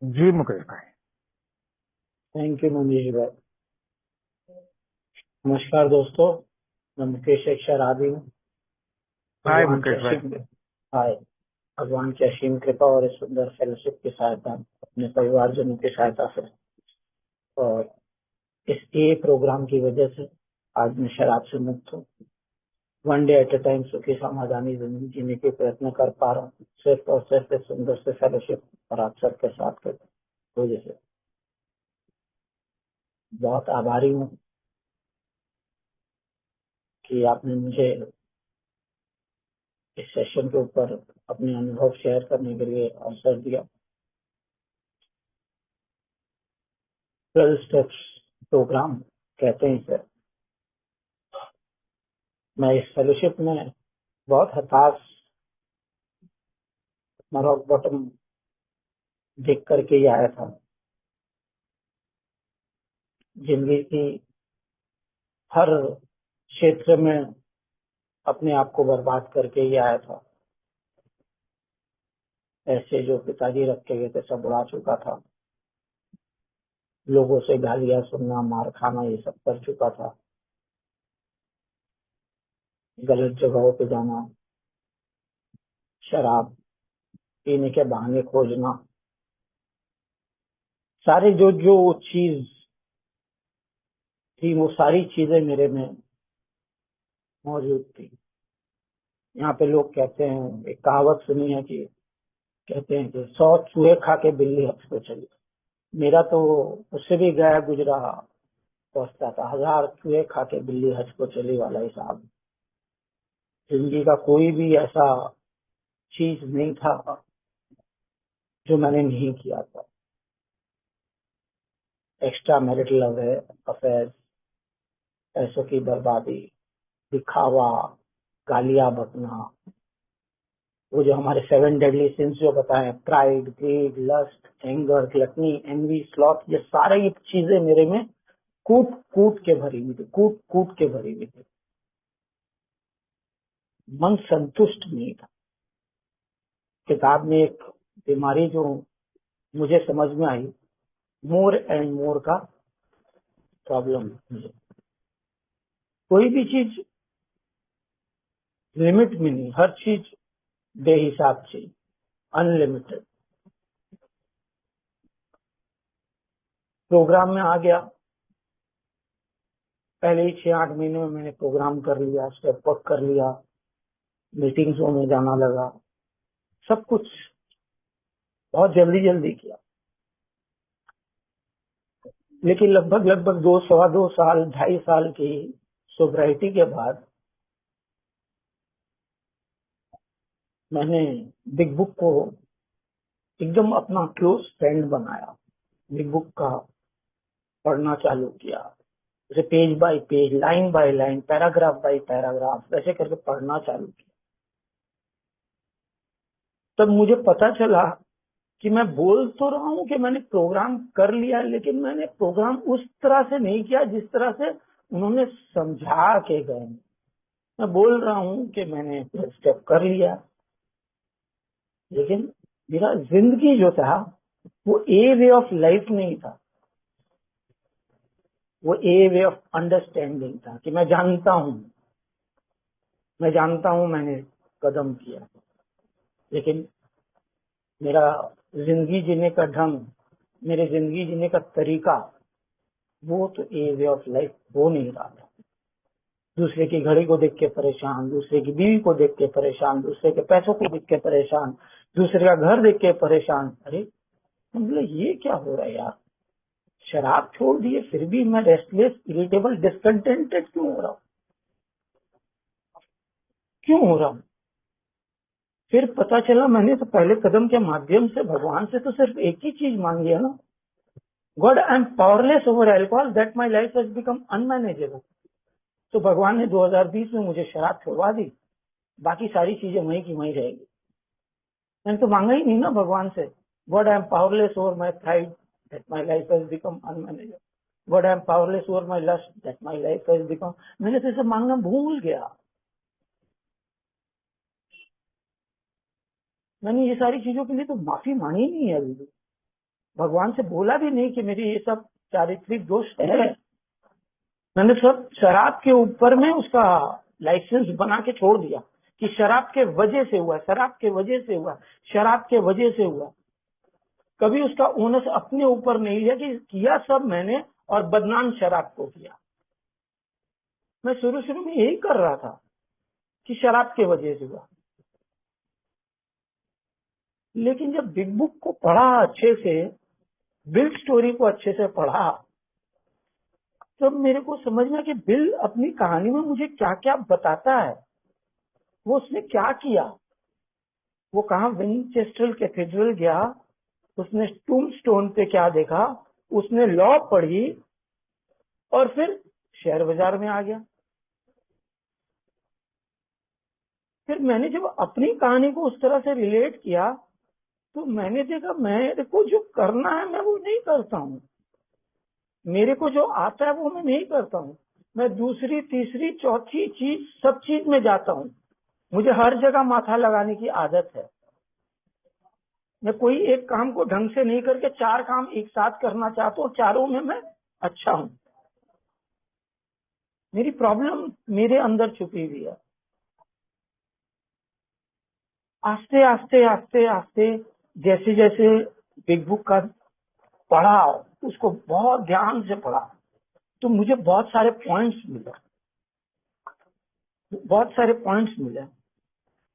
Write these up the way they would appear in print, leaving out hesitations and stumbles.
जी मुकेश भाई। Thank you Manish भाई। नमस्कार दोस्तों, मैं मुकेश एक शराबी हूँ। हाय भगवान की मुकेश भाई। असीम हाय भगवान की असीम कृपा और इस सुंदर फेलोशिप की सहायता अपने परिवारजनों की सहायता से और इस ए प्रोग्राम की वजह से आज मैं शराब से मुक्त हूँ। One day at A time सुखी समाधानी जिंदगी जीने के प्रयत्न कर पा रहा हूँ, सिर्फ और सिर्फ इस सुंदर से फेलोशिप और आप सबके साथ के वजह से। बहुत आभारी हूँ कि आपने मुझे इस सेशन के ऊपर अपने अनुभव शेयर करने के लिए अवसर दिया। 12 स्टेप्स प्रोग्राम कहते हैं सर। मैं इस फेलोशिप में बहुत हताश, रॉक बॉटम देख करके ही आया था। जिंदगी की हर क्षेत्र में अपने आप को बर्बाद करके ही आया था। ऐसे जो पिताजी रखे गए थे सब उड़ा चुका था। लोगों से गालियां सुनना, मार खाना, ये सब कर चुका था। गलत जगहों पे जाना, शराब पीने के बहाने खोजना, सारी जो जो चीज थी वो सारी चीजें मेरे में मौजूद थी। यहाँ पे लोग कहते हैं, एक कहावत सुनी है कि कहते हैं कि 100 चूहे खा के बिल्ली हंस पे चली। मेरा तो उससे भी गया गुजरा पहुंचता था। 1000 चूहे खा के बिल्ली हंस को चली वाला हिसाब। जिंदगी का कोई भी ऐसा चीज नहीं था जो मैंने नहीं किया था। एक्स्ट्रा मैरिटल अफेयर, पैसों की बर्बादी, दिखावा, गालियां बकना, वो जो हमारे 7 डेडली सिंस जो बताए, pride, greed, lust, anger, gluttony, envy, sloth, ये सारी चीजें मेरे में कूट कूट के भरी हुई थी, कूट कूट के भरी हुई थी। मन संतुष्ट नहीं था। किताब में एक बीमारी जो मुझे समझ में आई, मोर एंड मोर का प्रॉब्लम। मुझे कोई भी चीज लिमिट में नहीं, हर चीज बेहिसाब चाहिए, अनलिमिटेड। प्रोग्राम में आ गया, पहले ही 6-8 महीने में मैंने प्रोग्राम कर लिया, स्टेप वर्क कर लिया, मीटिंग्स में जाना लगा, सब कुछ बहुत जल्दी जल्दी किया। लेकिन लगभग लगभग 2 सवा 2 साल, 2.5 साल की सोब्राइटी के बाद मैंने बिग बुक को एकदम अपना क्लोज फ्रेंड बनाया। बिग बुक का पढ़ना चालू किया, उसे page by page, line by line, paragraph by paragraph वैसे करके पढ़ना चालू किया। तब मुझे पता चला कि मैं बोल तो रहा हूँ कि मैंने प्रोग्राम कर लिया, लेकिन मैंने प्रोग्राम उस तरह से नहीं किया जिस तरह से उन्होंने समझा के गए। मैं बोल रहा हूँ कि मैंने स्टेप कर लिया, लेकिन मेरा जिंदगी जो था वो ए वे ऑफ लाइफ नहीं था, वो ए वे ऑफ अंडरस्टैंडिंग था। कि मैं जानता हूँ मैंने कदम किया, लेकिन मेरा जिंदगी जीने का ढंग, मेरे जिंदगी जीने का तरीका, वो तो ए वे ऑफ लाइफ हो नहीं रहा था। दूसरे की घड़ी को देख के परेशान, दूसरे की बीवी को देख के परेशान, दूसरे के पैसों को देख के परेशान, दूसरे का घर देख के परेशान। अरे मतलब ये क्या हो रहा है यार? शराब छोड़ दिए फिर भी मैं रेस्टलेस, इरिटेबल, डिसकंटेंटेड क्यों हो रहा हूँ? क्यों हो रहा हूँ? फिर पता चला, मैंने तो पहले कदम के माध्यम से भगवान से तो सिर्फ एक ही चीज मांगी है ना, God I am powerless over alcohol that my life has become unmanageable. तो भगवान ने 2020 में मुझे शराब छुड़वा दी, बाकी सारी चीजें वहीं की वहीं रहेगी। मैंने तो मांगा ही नहीं ना भगवान से, God I am powerless over my pride that my life has become unmanageable, God I am powerless over my lust that my life has become. मैंने तो इसे मांगना भूल गया। मैंने ये सारी चीजों के लिए तो माफी मांगी नहीं है अभी भी। भगवान से बोला भी नहीं कि मेरी ये सब चारित्रिक दोष है। मैंने सब शराब के ऊपर में उसका लाइसेंस बना के छोड़ दिया कि शराब के वजह से हुआ, शराब के वजह से हुआ, शराब के वजह से हुआ। कभी उसका ओनस अपने ऊपर नहीं लिया कि किया सब मैंने और बदनाम शराब को किया। मैं शुरू शुरू में यही कर रहा था कि शराब के वजह से हुआ, लेकिन जब बिग बुक को पढ़ा अच्छे से, बिल स्टोरी को अच्छे से पढ़ा, तब मेरे को समझ में कि बिल अपनी कहानी में मुझे क्या क्या बताता है, वो उसने क्या किया। वो कहाँ विनचेस्टर कैथेड्रल गया, उसने टूम्बस्टोन पे क्या देखा, उसने लॉ पढ़ी और फिर शेयर बाजार में आ गया। फिर मैंने जब अपनी कहानी को उस तरह से रिलेट किया तो मैंने देखा मेरे को जो करना है मैं वो नहीं करता हूँ, मेरे को जो आता है वो मैं नहीं करता हूँ। मैं दूसरी तीसरी चौथी चीज सब चीज में जाता हूँ। मुझे हर जगह माथा लगाने की आदत है। मैं कोई एक काम को ढंग से नहीं करके चार काम एक साथ करना चाहता हूँ, चारों में मैं अच्छा हूँ। मेरी प्रॉब्लम मेरे अंदर छुपी हुई है। आस्ते आस्ते आस्ते आस्ते जैसे जैसे बिग बुक का पढ़ा, उसको बहुत ध्यान से पढ़ा, तो मुझे बहुत सारे पॉइंट्स मिले, बहुत सारे पॉइंट्स मिले।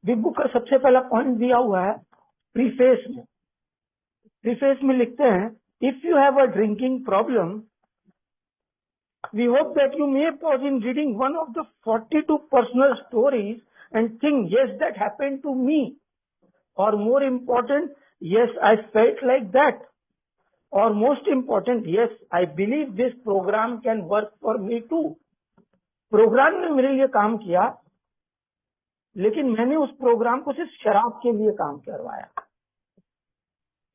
बिग बुक का सबसे पहला पॉइंट दिया हुआ है प्रीफेस में। प्रीफेस में लिखते हैं, if you have a drinking problem, we hope that you may pause in reading one of the 42 personal stories and think, yes, that happened to me, or more important, yes, I felt like that, or most important, yes, I believe this program can work for me too. Program ने मेरे लिए काम किया, लेकिन मैंने उस programme को सिर्फ शराब के लिए काम करवाया,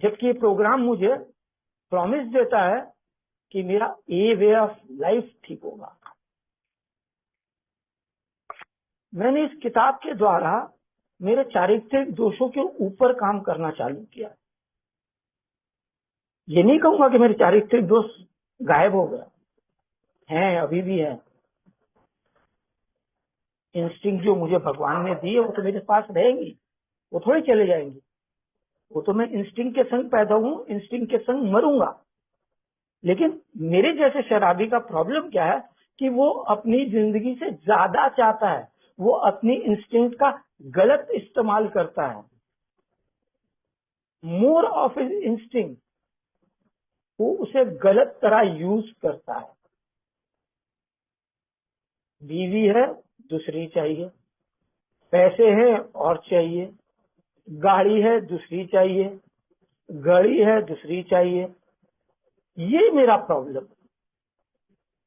जबकि ये प्रोग्राम मुझे प्रॉमिस देता है कि मेरा ए वे ऑफ लाइफ ठीक होगा। मैंने इस किताब के द्वारा मेरे चारित्रिक दोषों के ऊपर काम करना चालू किया। ये नहीं कहूंगा कि मेरे चारित्रिक दोष गायब हो गए, हैं, अभी भी हैं। इंस्टिंक्ट जो मुझे भगवान ने दी है वो तो मेरे पास रहेंगी, वो थोड़ी चले जाएंगी। वो तो मैं इंस्टिंक्ट के संग पैदा हूँ, इंस्टिंक्ट के संग मरूंगा। लेकिन मेरे जैसे शराबी का प्रॉब्लम क्या है कि वो अपनी जिंदगी से ज्यादा चाहता है, वो अपनी इंस्टिंक्ट का गलत इस्तेमाल करता है। मोर ऑफ हिज इंस्टिंक्ट, वो उसे गलत तरह यूज करता है। बीवी है, दूसरी चाहिए, पैसे हैं और चाहिए, गाड़ी है दूसरी चाहिए, घड़ी है दूसरी चाहिए। ये मेरा प्रॉब्लम।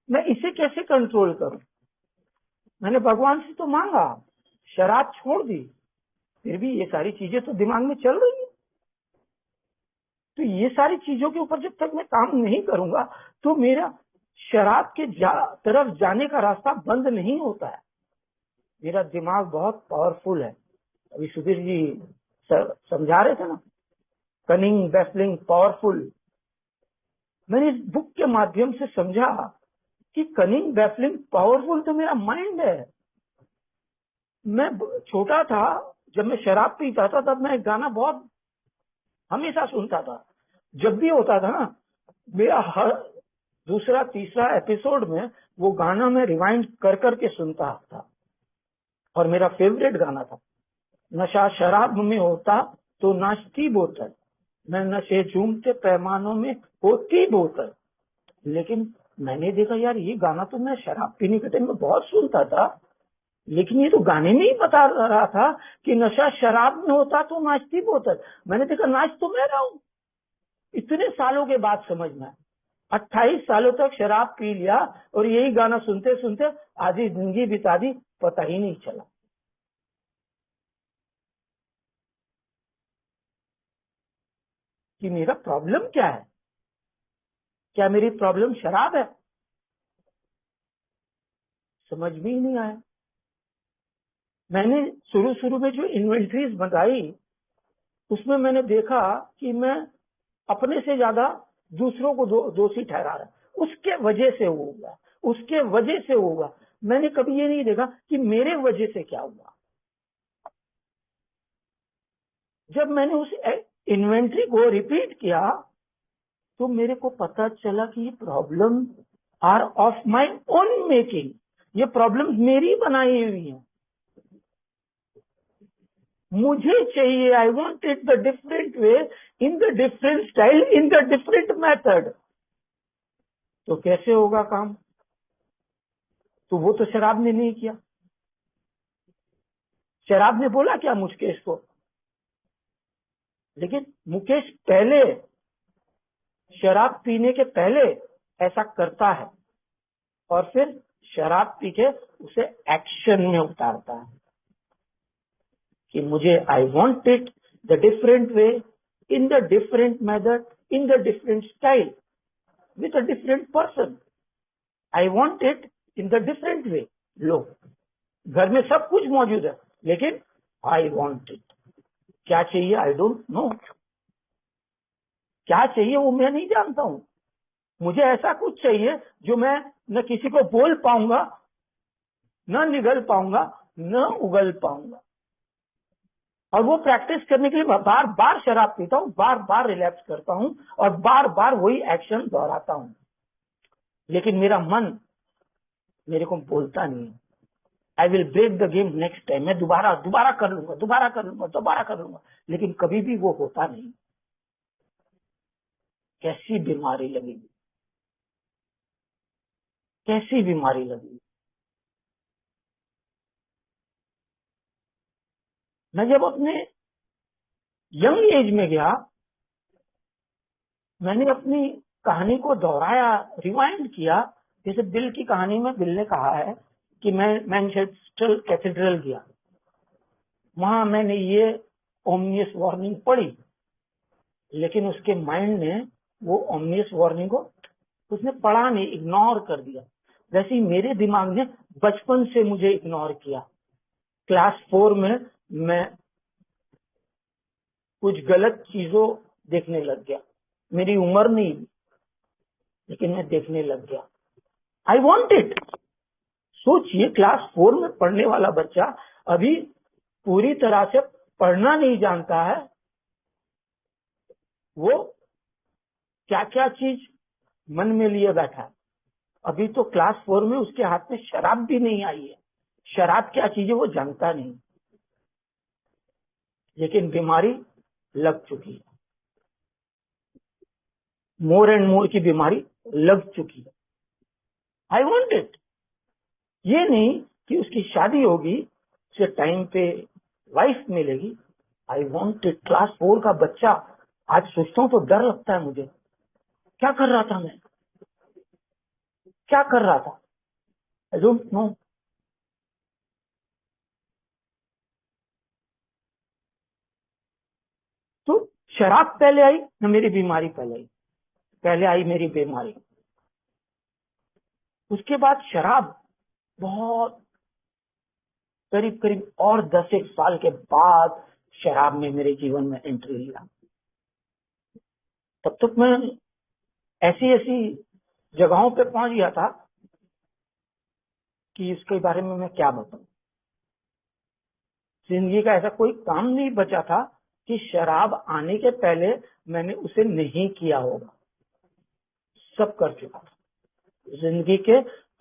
मैं इसे कैसे कंट्रोल करूं? मैंने भगवान से तो मांगा, शराब छोड़ दी, फिर भी ये सारी चीजें तो दिमाग में चल रही है। तो ये सारी चीजों के ऊपर जब तक मैं काम नहीं करूंगा तो मेरा शराब के तरफ जाने का रास्ता बंद नहीं होता है। मेरा दिमाग बहुत पावरफुल है। अभी सुधीर जी समझा रहे थे ना, कनिंग, बैफलिंग, पावरफुल। मैंने इस बुक के माध्यम से समझा कि कनिंग, बैफलिंग, पावरफुल तो मेरा माइंड है। मैं छोटा था, जब मैं शराब पीता था तब मैं गाना बहुत हमेशा सुनता था। जब भी होता था ना, मेरा हर दूसरा तीसरा एपिसोड में वो गाना मैं रिवाइंड कर करके सुनता था, और मेरा फेवरेट गाना था। नशा शराब में होता तो नाचती बोतल, मैं नशे झूमते पैमानों में होती बोतल। लेकिन मैंने देखा यार, ये गाना तो मैं शराब पीने के टाइम में बहुत सुनता था, लेकिन ये तो गाने में ही बता रहा था कि नशा शराब में होता तो नाचती बोतल। मैंने देखा नाच तो मैं रहा हूँ। इतने सालों के बाद समझ में, 28 सालों तक शराब पी लिया और यही गाना सुनते सुनते आधी जिंदगी बिता दी, पता ही नहीं चला। कि मेरा प्रॉब्लम क्या है? क्या मेरी प्रॉब्लम शराब है? समझ में ही नहीं आया। मैंने शुरू शुरू में जो इन्वेंटरीज बनाई, उसमें मैंने देखा कि मैं अपने से ज्यादा दूसरों को दोषी ठहरा रहा है, उसके वजह से वो हुआ, उसके वजह से वो हुआ। मैंने कभी ये नहीं देखा कि मेरे वजह से क्या हुआ। जब मैंने उस इन्वेंट्री को रिपीट किया तो मेरे को पता चला कि ये problem are of my own making, ये प्रॉब्लम मेरी बनाई हुई है। मुझे चाहिए, I want it the different way, in the different style, in the different method. तो कैसे होगा काम? तो वो तो शराब ने नहीं किया। शराब ने बोला क्या मुकेश को? लेकिन मुकेश पहले, शराब पीने के पहले ऐसा करता है और फिर शराब पी के उसे एक्शन में उतारता है कि मुझे, I want it the different way, in the different method, in the different style, with a different person. I want it in the different way. लो, घर में सब कुछ मौजूद है, लेकिन आई वॉन्ट इट। क्या चाहिए? I don't know. क्या चाहिए वो मैं नहीं जानता हूं। मुझे ऐसा कुछ चाहिए जो मैं न किसी को बोल पाऊंगा, न निगल पाऊंगा, न उगल पाऊंगा। और वो प्रैक्टिस करने के लिए मैं बार बार शराब पीता हूँ, बार बार रिलैप्स करता हूँ और बार बार वही एक्शन दोहराता हूँ। लेकिन मेरा मन मेरे को बोलता नहीं है, I will break the game next time, मैं दोबारा दोबारा कर लूंगा, दोबारा कर लूंगा, दोबारा कर लूंगा। लेकिन कभी भी वो होता नहीं। कैसी बीमारी लगेगी, कैसी बीमारी लगेगी। मैं जब अपने यंग एज में गया, मैंने अपनी कहानी को दोहराया, रिवाइंड किया। जैसे बिल की कहानी में बिल ने कहा है कि मैं मैनचेस्टर कैथेड्रल गया, वहां मैंने ये ओमनियस वार्निंग पढ़ी, लेकिन उसके माइंड ने वो ओमनियस वार्निंग को उसने पढ़ा नहीं, इग्नोर कर दिया। वैसे ही मेरे दिमाग ने बचपन से मुझे इग्नोर किया। क्लास 4 में मैं कुछ गलत चीजों देखने लग गया। मेरी उम्र नहीं, लेकिन मैं देखने लग गया। आई वॉन्ट इट। सोचिए, क्लास 4 में पढ़ने वाला बच्चा अभी पूरी तरह से पढ़ना नहीं जानता है, वो क्या क्या चीज मन में लिए बैठा है। अभी तो क्लास 4 में उसके हाथ में शराब भी नहीं आई है। शराब क्या चीज है वो जानता नहीं, लेकिन बीमारी लग चुकी है। मोर एंड मोर की बीमारी लग चुकी है। आई वॉन्ट इट। ये नहीं कि उसकी शादी होगी, उसे टाइम पे वाइफ मिलेगी। आई वॉन्ट इट। क्लास 4 का बच्चा, आज सोचता हूँ तो डर लगता है मुझे। क्या कर रहा था मैं? क्या कर रहा था? I don't know. तो शराब पहले आई न मेरी बीमारी पहले आई? पहले आई मेरी बीमारी, उसके बाद शराब। बहुत करीब करीब और 10 साल के बाद शराब ने मेरे जीवन में एंट्री लिया। तब तक मैं ऐसी ऐसी जगहों पे पहुंच गया था कि इसके बारे में मैं क्या बताऊं। जिंदगी का ऐसा कोई काम नहीं बचा था कि शराब आने के पहले मैंने उसे नहीं किया होगा। सब कर चुका था। जिंदगी के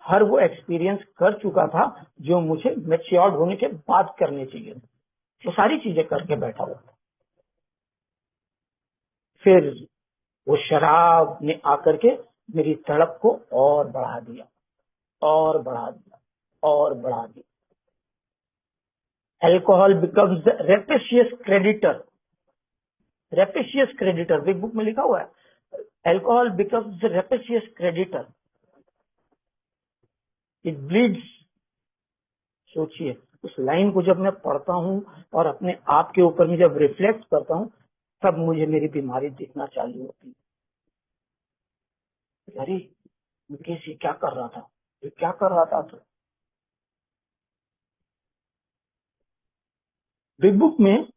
हर वो एक्सपीरियंस कर चुका था जो मुझे मैच्योर्ड होने के बाद करने चाहिए। वो सारी चीजें करके बैठा हुआ था। फिर वो शराब ने आकर के मेरी तड़प को और बढ़ा दिया, और बढ़ा दिया, और बढ़ा दिया। Alcohol becomes the rapacious creditor. Rapacious creditor, big book में लिखा हुआ है। Alcohol becomes the rapacious creditor. It bleeds. सोचिए, उस लाइन को जब मैं पढ़ता हूँ और अपने आप के ऊपर में जब रिफ्लेक्ट करता हूँ, तब मुझे मेरी बीमारी दिखना चालू होती है। अरे मुकेश, ये क्या कर रहा था, ये क्या कर रहा था? तो बिग बुक में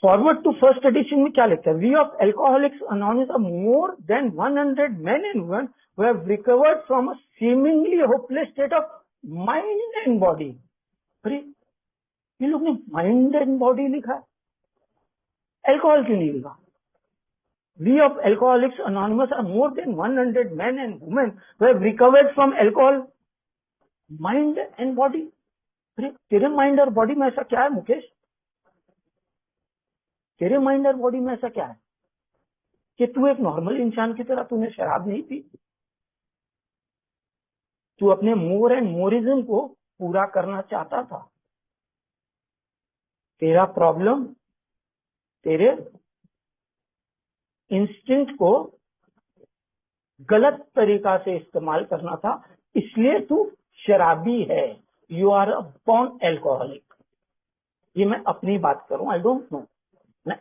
फॉरवर्ड टू फर्स्ट एडिशन में क्या लिखता है? We of alcoholics anonymous are more than 100 men and women who have recovered from a seemingly hopeless state of mind and body. अरे ये लोग ने माइंड एंड बॉडी लिखा है, एल्कोहल क्यों नहीं लिखा? We of alcoholics anonymous are more than 100 men and women who have recovered from alcohol, mind and body. अरे तेरे माइंड और बॉडी में ऐसा क्या है मुकेश? तेरे माइंड और बॉडी में ऐसा क्या है कि तू एक नॉर्मल इंसान की तरह तूने शराब नहीं पी? तू अपने मोर एंड मोरिज्म को पूरा करना चाहता था. तेरा प्रॉब्लम तेरे इंस्टिंक्ट को गलत तरीका से इस्तेमाल करना था, इसलिए तू शराबी है. You are a born alcoholic. ये मैं अपनी बात करूं, आई डोंट नो. मैं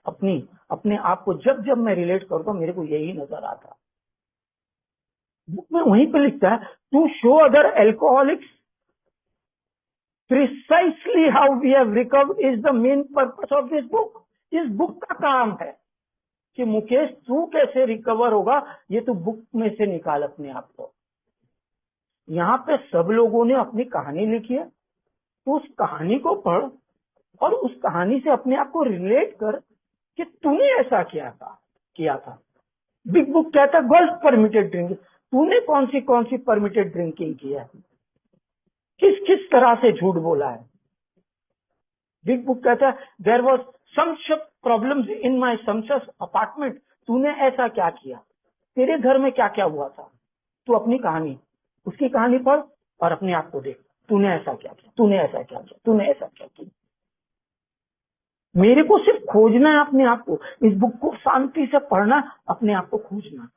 अपने आप को जब जब मैं रिलेट करता हूं मेरे को यही नजर आता. बुक में वहीं पे लिखता है to show other alcoholics precisely how we have recovered is the main purpose of this book. इस बुक का काम है कि मुकेश तू कैसे रिकवर होगा, ये तू बुक में से निकाल अपने आप को. यहाँ पे सब लोगों ने अपनी कहानी लिखी है, तू उस कहानी को पढ़ और उस कहानी से अपने आप को रिलेट कर कि तूने ऐसा किया था. बिग बुक कहता है गर्ल्स परमिटेड ड्रिंकिंग. तूने कौन सी परमिटेड ड्रिंकिंग की है? किस किस तरह से झूठ बोला है? बिग बुक कहता है there was some problems in my sums apartment. तूने ऐसा क्या किया? तेरे घर में क्या क्या हुआ था? तू अपनी कहानी, उसकी कहानी पढ़ और अपने आप को देख. तूने ऐसा क्या किया, तूने ऐसा क्या किया, तूने ऐसा क्या किया. मेरे को सिर्फ खोजना है अपने आप को. इस बुक को शांति से पढ़ना, अपने आप को खोजना.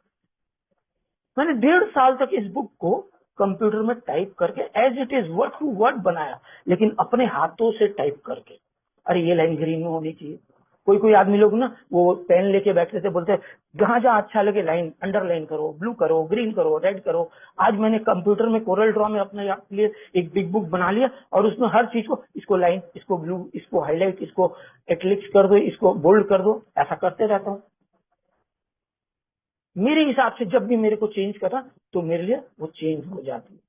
मैंने 1.5 साल तक इस बुक को कंप्यूटर में टाइप करके as it is word to word बनाया, लेकिन अपने हाथों से टाइप करके. अरे ये लाइन ग्रीन में होनी चाहिए. कोई आदमी लोग ना वो पेन लेके बैठते थे, बोलते जहां जहां अच्छा लगे लाइन अंडरलाइन करो, ब्लू करो, ग्रीन करो, रेड करो. आज मैंने कंप्यूटर में कोरल ड्रॉ में अपने आप के लिए एक बिग बुक बना लिया और उसमें हर चीज को, इसको लाइन, इसको ब्लू, इसको हाईलाइट, इसको एटलिक्स कर दो, इसको बोल्ड कर दो, ऐसा करते रहता हूँ. मेरे हिसाब से जब भी मेरे को चेंज करना तो मेरे लिए वो चेंज हो जाती है.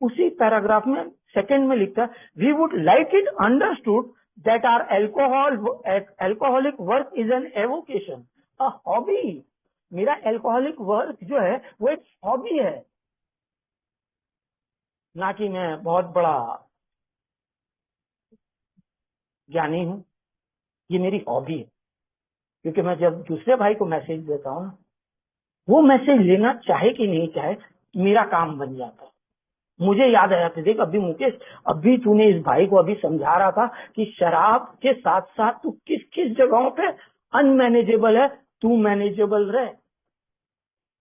उसी पैराग्राफ में सेकंड में लिखता है we would like it understood that our alcoholic work is an avocation, a hobby. मेरा एल्कोहलिक वर्क जो है वो एक हॉबी है, ना कि मैं बहुत बड़ा ज्ञानी हूं. ये मेरी हॉबी है. क्योंकि मैं जब दूसरे भाई को मैसेज देता हूँ, वो मैसेज लेना चाहे कि नहीं चाहे मेरा काम बन जाता है. मुझे याद आया था, देख अभी मुकेश, अभी तूने इस भाई को अभी समझा रहा था कि शराब के साथ साथ तू किस किस जगहों पे अनमैनेजेबल है. तू मैनेजेबल रहे,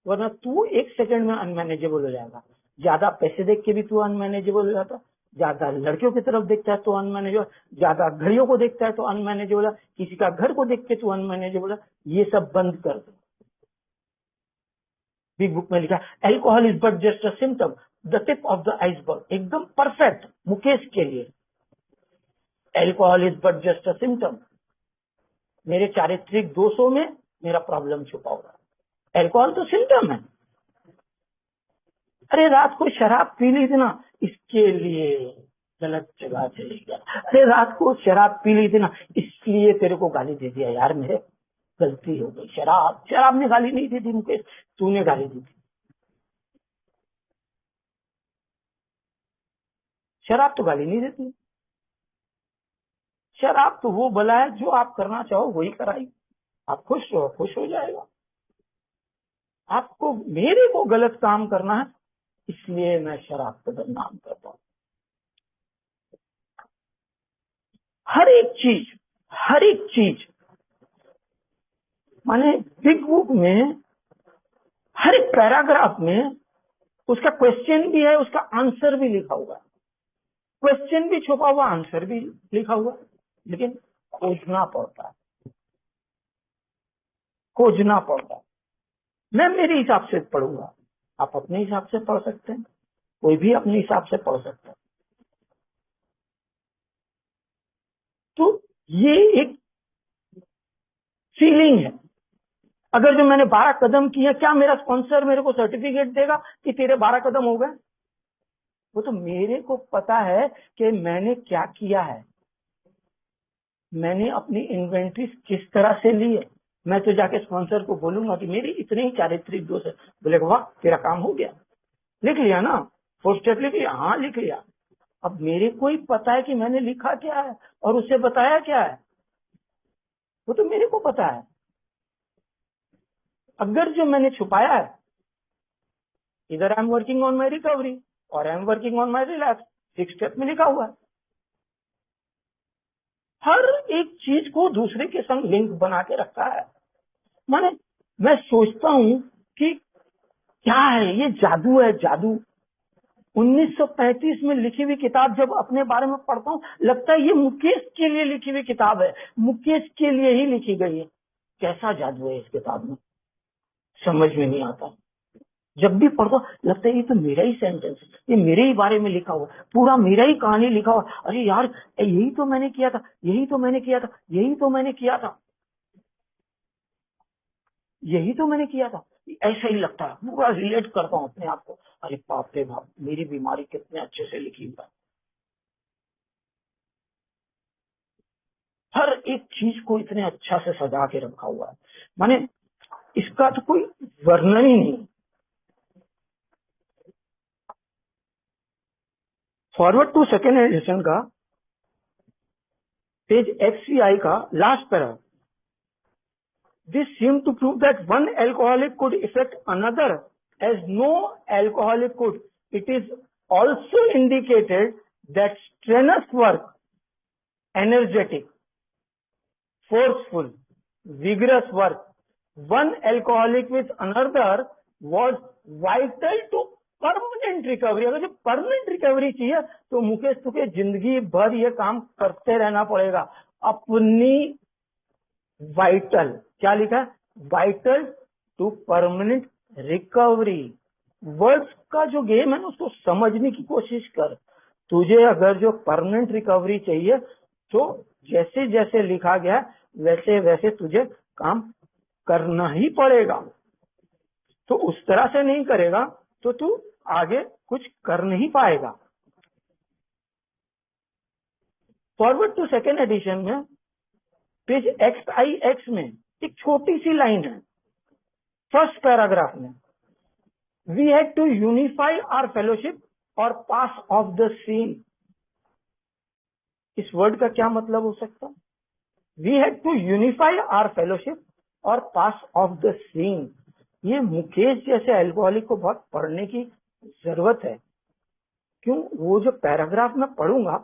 वरना तू एक सेकंड में अनमैनेजेबल हो जाएगा. ज्यादा पैसे देख के भी तू अनमैनेजेबल हो जाता, ज्यादा लड़कियों की तरफ देखता है तो अनमैनेजेबल, ज्यादा घड़ियों को देखता है तो अनमैनेजेबल, किसी का घर को देख के तू अनमैनेजेबल. ये सब बंद कर दो. बिग बुक में लिखा alcohol is but just a symptom, the tip of the iceberg. एकदम परफेक्ट मुकेश के लिए. Alcohol is but just a symptom. मेरे चारित्रिक दोषों में मेरा प्रॉब्लम छुपा हुआ है. एल्कोहल तो सिम्टम है. अरे रात को शराब पी ली थी ना, इसके लिए गलत जगह चली गया. अरे रात को शराब पी ली थी ना, इसलिए तेरे को गाली दे दिया. यार मेरे गलती हो गई. शराब ने गाली नहीं दी थी मुकेश, तूने गाली दी थी. शराब तो गाली नहीं देती. शराब तो वो बला है जो आप करना चाहो वही कराई. आप खुश हो, खुश हो जाएगा. आपको मेरे को गलत काम करना है, इसलिए मैं शराब को बदनाम करता हूं. हर एक चीज माने बिग बुक में हर एक पैराग्राफ में उसका क्वेश्चन भी है, उसका आंसर भी लिखा हुआ है. क्वेश्चन भी छुपा हुआ, आंसर भी लिखा हुआ, लेकिन खोजना पड़ता है. मैं मेरे हिसाब से पढ़ूंगा, आप अपने हिसाब से पढ़ सकते हैं, कोई भी अपने हिसाब से पढ़ सकता है. ये एक फीलिंग है। अगर जो मैंने 12 कदम किए, क्या मेरा स्पॉन्सर मेरे को सर्टिफिकेट देगा कि तेरे 12 कदम हो गए? वो तो मेरे को पता है कि मैंने क्या किया है, मैंने अपनी इन्वेंट्री किस तरह से ली है। मैं तो जाके स्पॉन्सर को बोलूंगा कि मेरी इतने ही चारित्रिक दोष है, बोलेगा वाह तेरा काम हो गया, लिख लिया ना, 4 स्टेप लिख लिया, हाँ लिख लिया। अब मेरे को ही पता है कि मैंने लिखा क्या है और उसे बताया क्या है, वो तो मेरे को पता है। अगर जो मैंने छुपाया है, इधर I am working on my recovery और I am working on my relax, 6 step में लिखा हुआ है। हर एक चीज को दूसरे के संग लिंक बना के रखा है। माने मैं सोचता हूँ कि क्या है ये, जादू है, जादू। 1935 में लिखी हुई किताब जब अपने बारे में पढ़ता हूँ, लगता है ये मुकेश के लिए लिखी हुई किताब है, मुकेश के लिए ही लिखी गई है। कैसा जादू है इस किताब में, समझ में नहीं आता। जब भी पढ़ता लगता है ये तो मेरा ही सेंटेंस, ये मेरे ही बारे में लिखा हुआ, पूरा मेरा ही कहानी लिखा हुआ। अरे यार यही तो मैंने किया था, यही तो मैंने किया था, यही तो मैंने किया था, यही तो मैंने किया था। ऐसा ही लगता है, पूरा रिलेट करता हूँ अपने आप को। अरे बाप रे बाप, मेरी बीमारी कितने अच्छे से लिखी हुई है। हर एक चीज को इतने अच्छा से सजा के रखा हुआ है, माने इसका तो कोई वर्णन ही नहीं। फॉरवर्ड टू सेकेंड एडिशन का पेज XCI का last para, this seemed to prove that one alcoholic could affect another as no alcoholic could. It is also indicated that strenuous work, energetic, forceful, vigorous work, one alcoholic with another was vital to permanent recovery. अगर जो permanent recovery चाहिए तो मुकेश तुके जिंदगी भर ये काम करते रहना पड़ेगा। अपनी वाइटल, क्या लिखा है, vital to permanent recovery. Words का जो गेम है ना उसको समझने की कोशिश कर। तुझे अगर जो परमानेंट रिकवरी चाहिए तो जैसे जैसे लिखा गया वैसे वैसे तुझे काम करना ही पड़ेगा। तो उस तरह से नहीं करेगा तो तू आगे कुछ कर नहीं पाएगा। फॉरवर्ड टू सेकेंड एडिशन में पेज XIX में एक छोटी सी लाइन है, फर्स्ट पैराग्राफ में, we had to unify our fellowship और पास ऑफ द सीन। इस वर्ड का क्या मतलब हो सकता है? We had to unify our fellowship और पास ऑफ द सीन। ये मुकेश जैसे अल्कोहलिक को बहुत पढ़ने की जरूरत है। क्यों? वो जो पैराग्राफ में पढ़ूंगा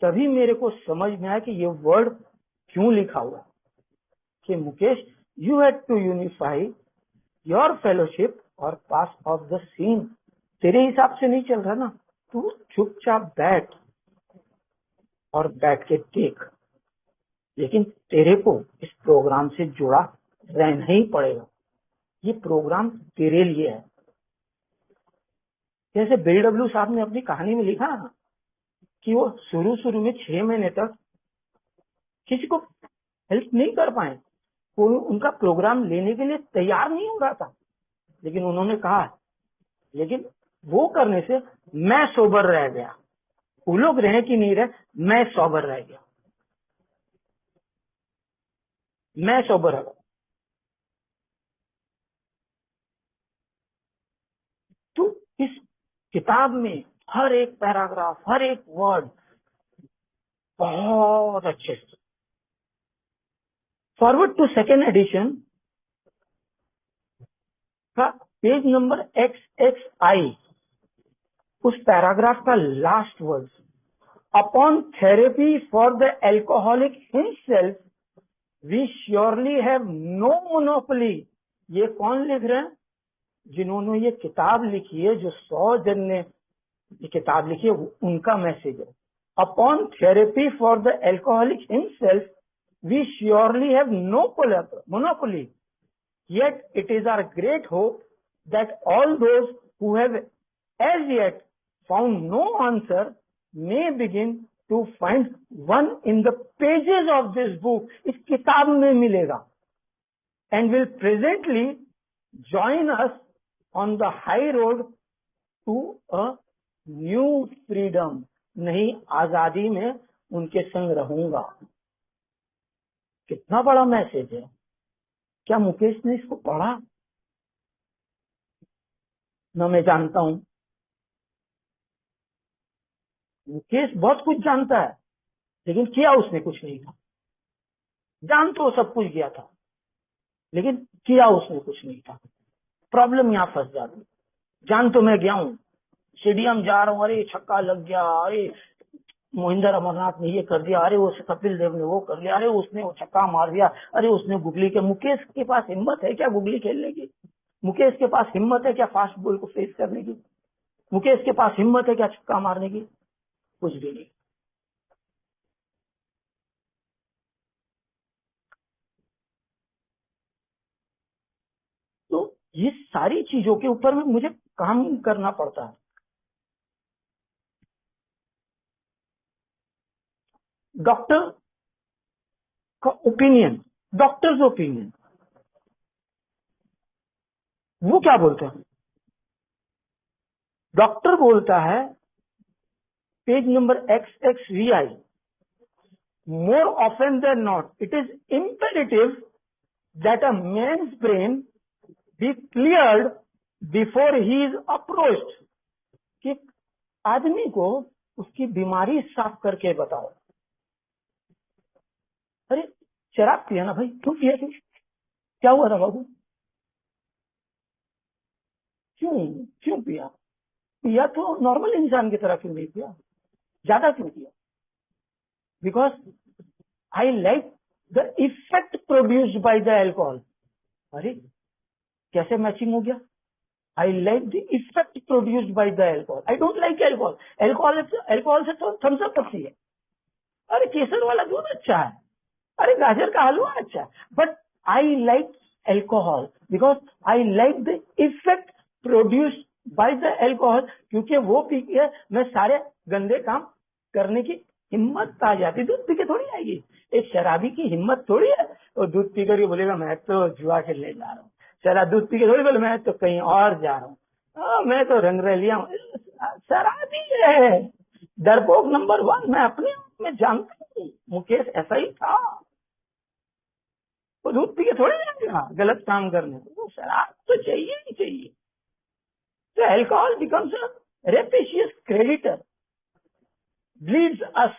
तभी मेरे को समझ में आया कि ये वर्ड क्यों लिखा हुआ है कि Mukesh you had to unify your fellowship और पास ऑफ द सीन। तेरे हिसाब से नहीं चल रहा ना, तू चुपचाप बैठ और बैठ के देख, लेकिन तेरे को इस प्रोग्राम से जुड़ा रहना ही पड़ेगा। ये प्रोग्राम तेरे लिए है। जैसे बिल डब्ल्यू साहब ने अपनी कहानी में लिखा ना कि वो शुरू में 6 महीने तक किसी को हेल्प नहीं कर पाए, कोई उनका प्रोग्राम लेने के लिए तैयार नहीं हो रहा था, लेकिन उन्होंने कहा, लेकिन वो करने से मैं सोबर रह गया। वो लोग रहे कि नहीं रहे, मैं सोबर रह गया, मैं सोबर रह गया। तो इस किताब में हर एक पैराग्राफ, हर एक वर्ड बहुत अच्छे से। फॉरवर्ड टू सेकेंड एडिशन का पेज नंबर XXI, उस पैराग्राफ का last word, upon therapy for the alcoholic himself we surely have no monopoly. ये कौन लिख रहे हैं? जिन्होंने ये किताब लिखी है, जो 100 जन ने ये किताब लिखी है, उनका मैसेज है। Upon therapy for the alcoholic himself we surely have no monopoly, yet it is our great hope that all those who have as yet found no answer may begin to find one in the pages of this book, इस किताब में मिलेगा, and will presently join us on the high road to a new freedom, नई आजादी में उनके संग रहूंगा। कितना बड़ा मैसेज है। क्या मुकेश ने इसको पढ़ा? न मैं जानता हूं। मुकेश बहुत कुछ जानता है, लेकिन किया उसने कुछ नहीं था। जान तो सब कुछ गया था, लेकिन किया उसने कुछ नहीं था। प्रॉब्लम यहां फंस जाती। जान तो मैं गया हूं, स्टेडियम जा रहा हूं, अरे छक्का लग गया, अरे मोहिंदर अमरनाथ ने ये कर दिया, अरे वो कपिल देव ने वो कर लिया, अरे उसने वो छक्का मार दिया, अरे उसने गुगली के। मुकेश के पास हिम्मत है क्या गुगली खेलने की? मुकेश के पास हिम्मत है क्या फास्ट बॉल को फेस करने की? मुकेश के पास हिम्मत है क्या छक्का मारने की? कुछ भी नहीं। तो ये सारी चीजों के ऊपर में मुझे काम करना पड़ता है। डॉक्टर का ओपिनियन, डॉक्टर्स ओपिनियन, वो क्या बोलते हैं? डॉक्टर बोलता है, page number XXVI, more often than not, it is imperative that a man's brain be cleared before he is approached, कि आदमी को उसकी बीमारी साफ करके बताओ। अरे शराब पिया ना भाई, क्यों पिया तू? क्या हुआ था बाबू? क्यों पिया? पिया तो नॉर्मल इंसान की तरह क्यों नहीं पिया? ज्यादा क्यों पिया? Because I like the effect produced by the alcohol. अरे कैसे मैचिंग हो गया? I like the effect produced by the alcohol. I don't like alcohol. Alcohol से तो थम्स अप अच्छी है, अरे केसर वाला दूध अच्छा है, अरे गाजर का हलवा अच्छा है, but I like alcohol because I like the effect produced by the alcohol, क्योंकि वो पी के मैं सारे गंदे काम करने की हिम्मत आ जाती। दूध पी के थोड़ी आएगी। एक शराबी की हिम्मत थोड़ी है वो दूध पी करके बोलेगा मैं तो जुआ खेलने जा रहा हूँ। शराब दूध पी के थोड़ी बोले मैं तो कहीं और जा रहा हूँ, मैं तो रंगरेलिया हूँ। शराबी है, डरपोक नंबर 1। मैं अपने आप में जानता हूँ मुकेश ऐसा ही था। वो दूध पी के थोड़ी जाएगा गलत काम करने को। शराब तो चाहिए ही चाहिए। तो alcohol becomes a rapacious creditor, bleeds us.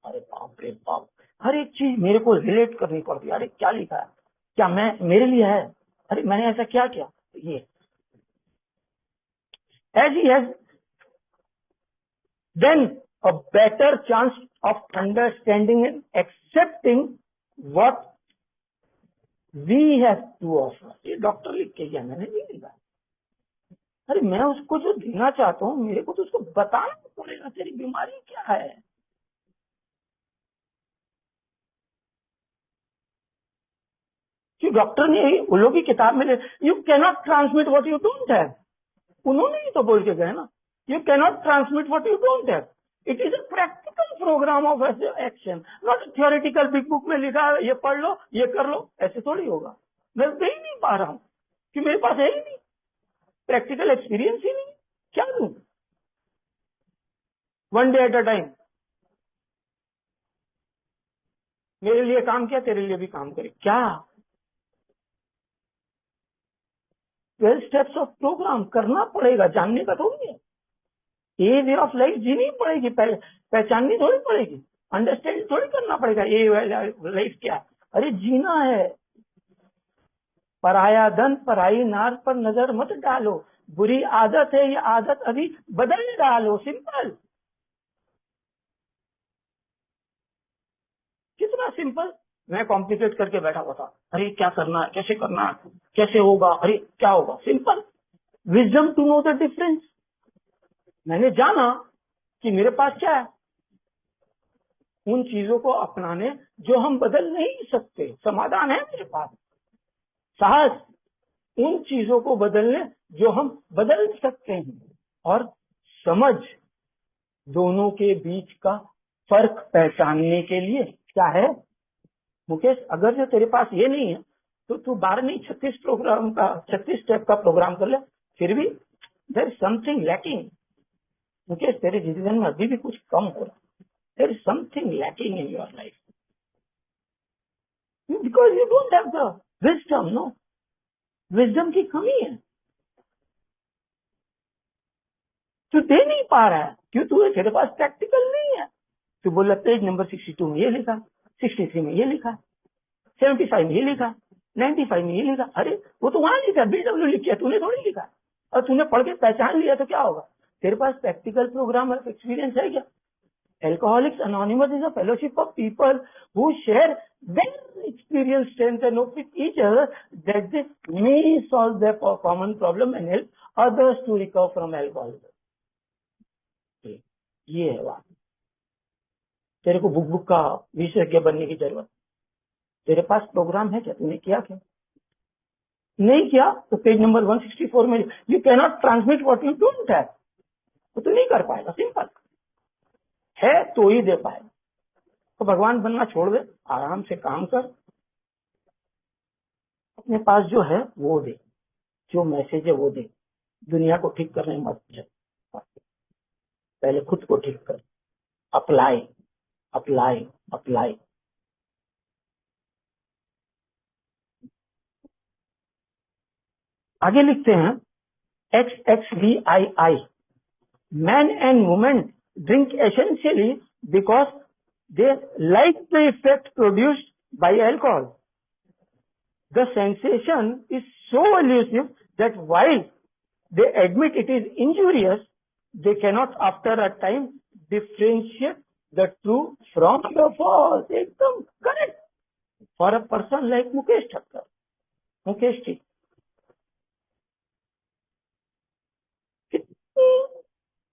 अरे बाप रे बाप, हर एक चीज मेरे को रिलेट करनी पड़ती है। अरे क्या लिखा है, क्या मैं मेरे लिए है? अरे मैंने ऐसा क्या किया? ये as he has then a better chance of understanding and accepting what we have to offer। ये डॉक्टर लिख के गया, मैंने नहीं लिखा। अरे मैं उसको जो देना चाहता हूँ, मेरे को तो उसको बताना पड़ेगा तेरी बीमारी क्या है। कि डॉक्टर ने उन लोगों की किताब में you cannot transmit what you don't have, उन्होंने ही तो बोल के गए ना, you cannot transmit what you don't have. It is a practical program of action, not theoretical big book में लिखा है ये पढ़ लो ये कर लो, ऐसे थोड़ी होगा। मैं दे ही नहीं पा रहा हूँ कि मेरे पास है ही नहीं, प्रैक्टिकल एक्सपीरियंस ही नहीं। क्या दूं? One day at a time. मेरे लिए काम किया, तेरे लिए भी काम करे क्या? 12 स्टेप्स ऑफ प्रोग्राम करना पड़ेगा, जानने का थोड़ी है। ये वे ऑफ लाइफ जीनी पड़ेगी, पहचाननी थोड़ी पड़ेगी, अंडरस्टैंड थोड़ी करना पड़ेगा। ये लाइफ क्या? अरे जीना है। पराया धन पराई नार पर नजर मत डालो, बुरी आदत है ये आदत अभी बदल डालो। सिंपल, कितना सिंपल। मैं कॉम्प्लिकेट करके बैठा हुआ था, अरे क्या करना है, कैसे करना है, कैसे होगा, अरे क्या होगा। Simple, wisdom to know the difference. मैंने जाना कि मेरे पास क्या है, उन चीजों को अपनाने जो हम बदल नहीं सकते। समाधान है मेरे पास, साहस उन चीजों को बदलने जो हम बदल सकते हैं, और समझ दोनों के बीच का फर्क पहचानने के लिए। क्या है मुकेश, अगर जो तेरे पास ये नहीं है तो तू 12 नहीं 36 स्टेप का प्रोग्राम कर ले, फिर भी there is something lacking. Mukesh तेरे जीवन में अभी भी कुछ कम हो रहा है, there is something lacking in your life because you don't have the wisdom. No, wisdom की कमी है, तू दे नहीं पा रहा है। क्यों? तेरे पास प्रैक्टिकल नहीं है। तू बोल पेज नंबर 62 में ये लिखा, 63 में ये लिखा, 75 में ये लिखा, 95 में ये लिखा। अरे वो तो वहां लिखा, BW लिखा, तूने थोड़ी लिखा। और तूने पढ़ के पहचान लिया तो क्या होगा? तेरे पास प्रैक्टिकल प्रोग्राम और एक्सपीरियंस है क्या? Alcoholics Anonymous is a fellowship of people who share their experience, strength and hope with each other that they may solve their common problem and help others to recover from alcoholism. ये है बात। तेरे को book का विशेषज्ञ बनने की जरूरत। तेरे पास प्रोग्राम है क्या? तूने किया क्या? नहीं किया तो पेज नंबर 164 में you can not transmit what you don't have, तो तू नहीं कर पाएगा। सिंपल है तो ही दे पाएगा। तो भगवान बनना छोड़ दे, आराम से काम कर, अपने पास जो है वो दे, जो मैसेज है वो दे। दुनिया को ठीक करने मत जा, पहले खुद को ठीक कर। Apply apply apply. आगे लिखते हैं XXVII, men and women drink essentially because they like the effect produced by alcohol. The sensation is so elusive that while they admit it is injurious, they cannot after a time differentiate the true from the false. एकदम correct for a person like Mukesh Thakkar. Mukesh ji कितनी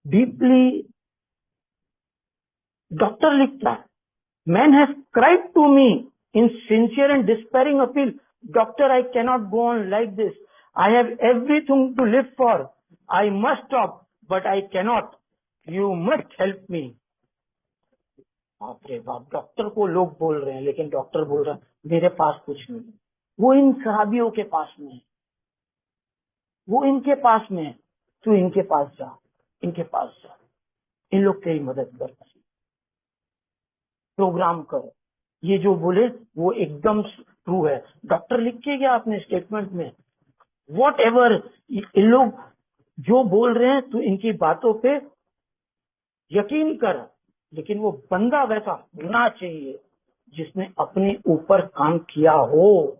deeply doctor लिखता है, man has cried to me in sincere and despairing appeal, doctor I cannot go on like this, I have everything to live for, I must stop but I cannot, you must help me. बाप रे बाप, doctor को लोग बोल रहे हैं, लेकिन doctor बोल रहा है मेरे पास कुछ नहीं। वो इन शराबियों के पास में है, वो इनके पास में है, तू इनके पास जा, इनके पास जा, इन लोग तेरी मदद कर, प्रोग्राम करो। ये जो बोले वो एकदम ट्रू है। डॉक्टर लिख के गया अपने स्टेटमेंट में, वॉट एवर इन लोग जो बोल रहे हैं तू इनकी बातों पे यकीन कर, लेकिन वो बंदा वैसा होना चाहिए जिसने अपने ऊपर काम किया हो,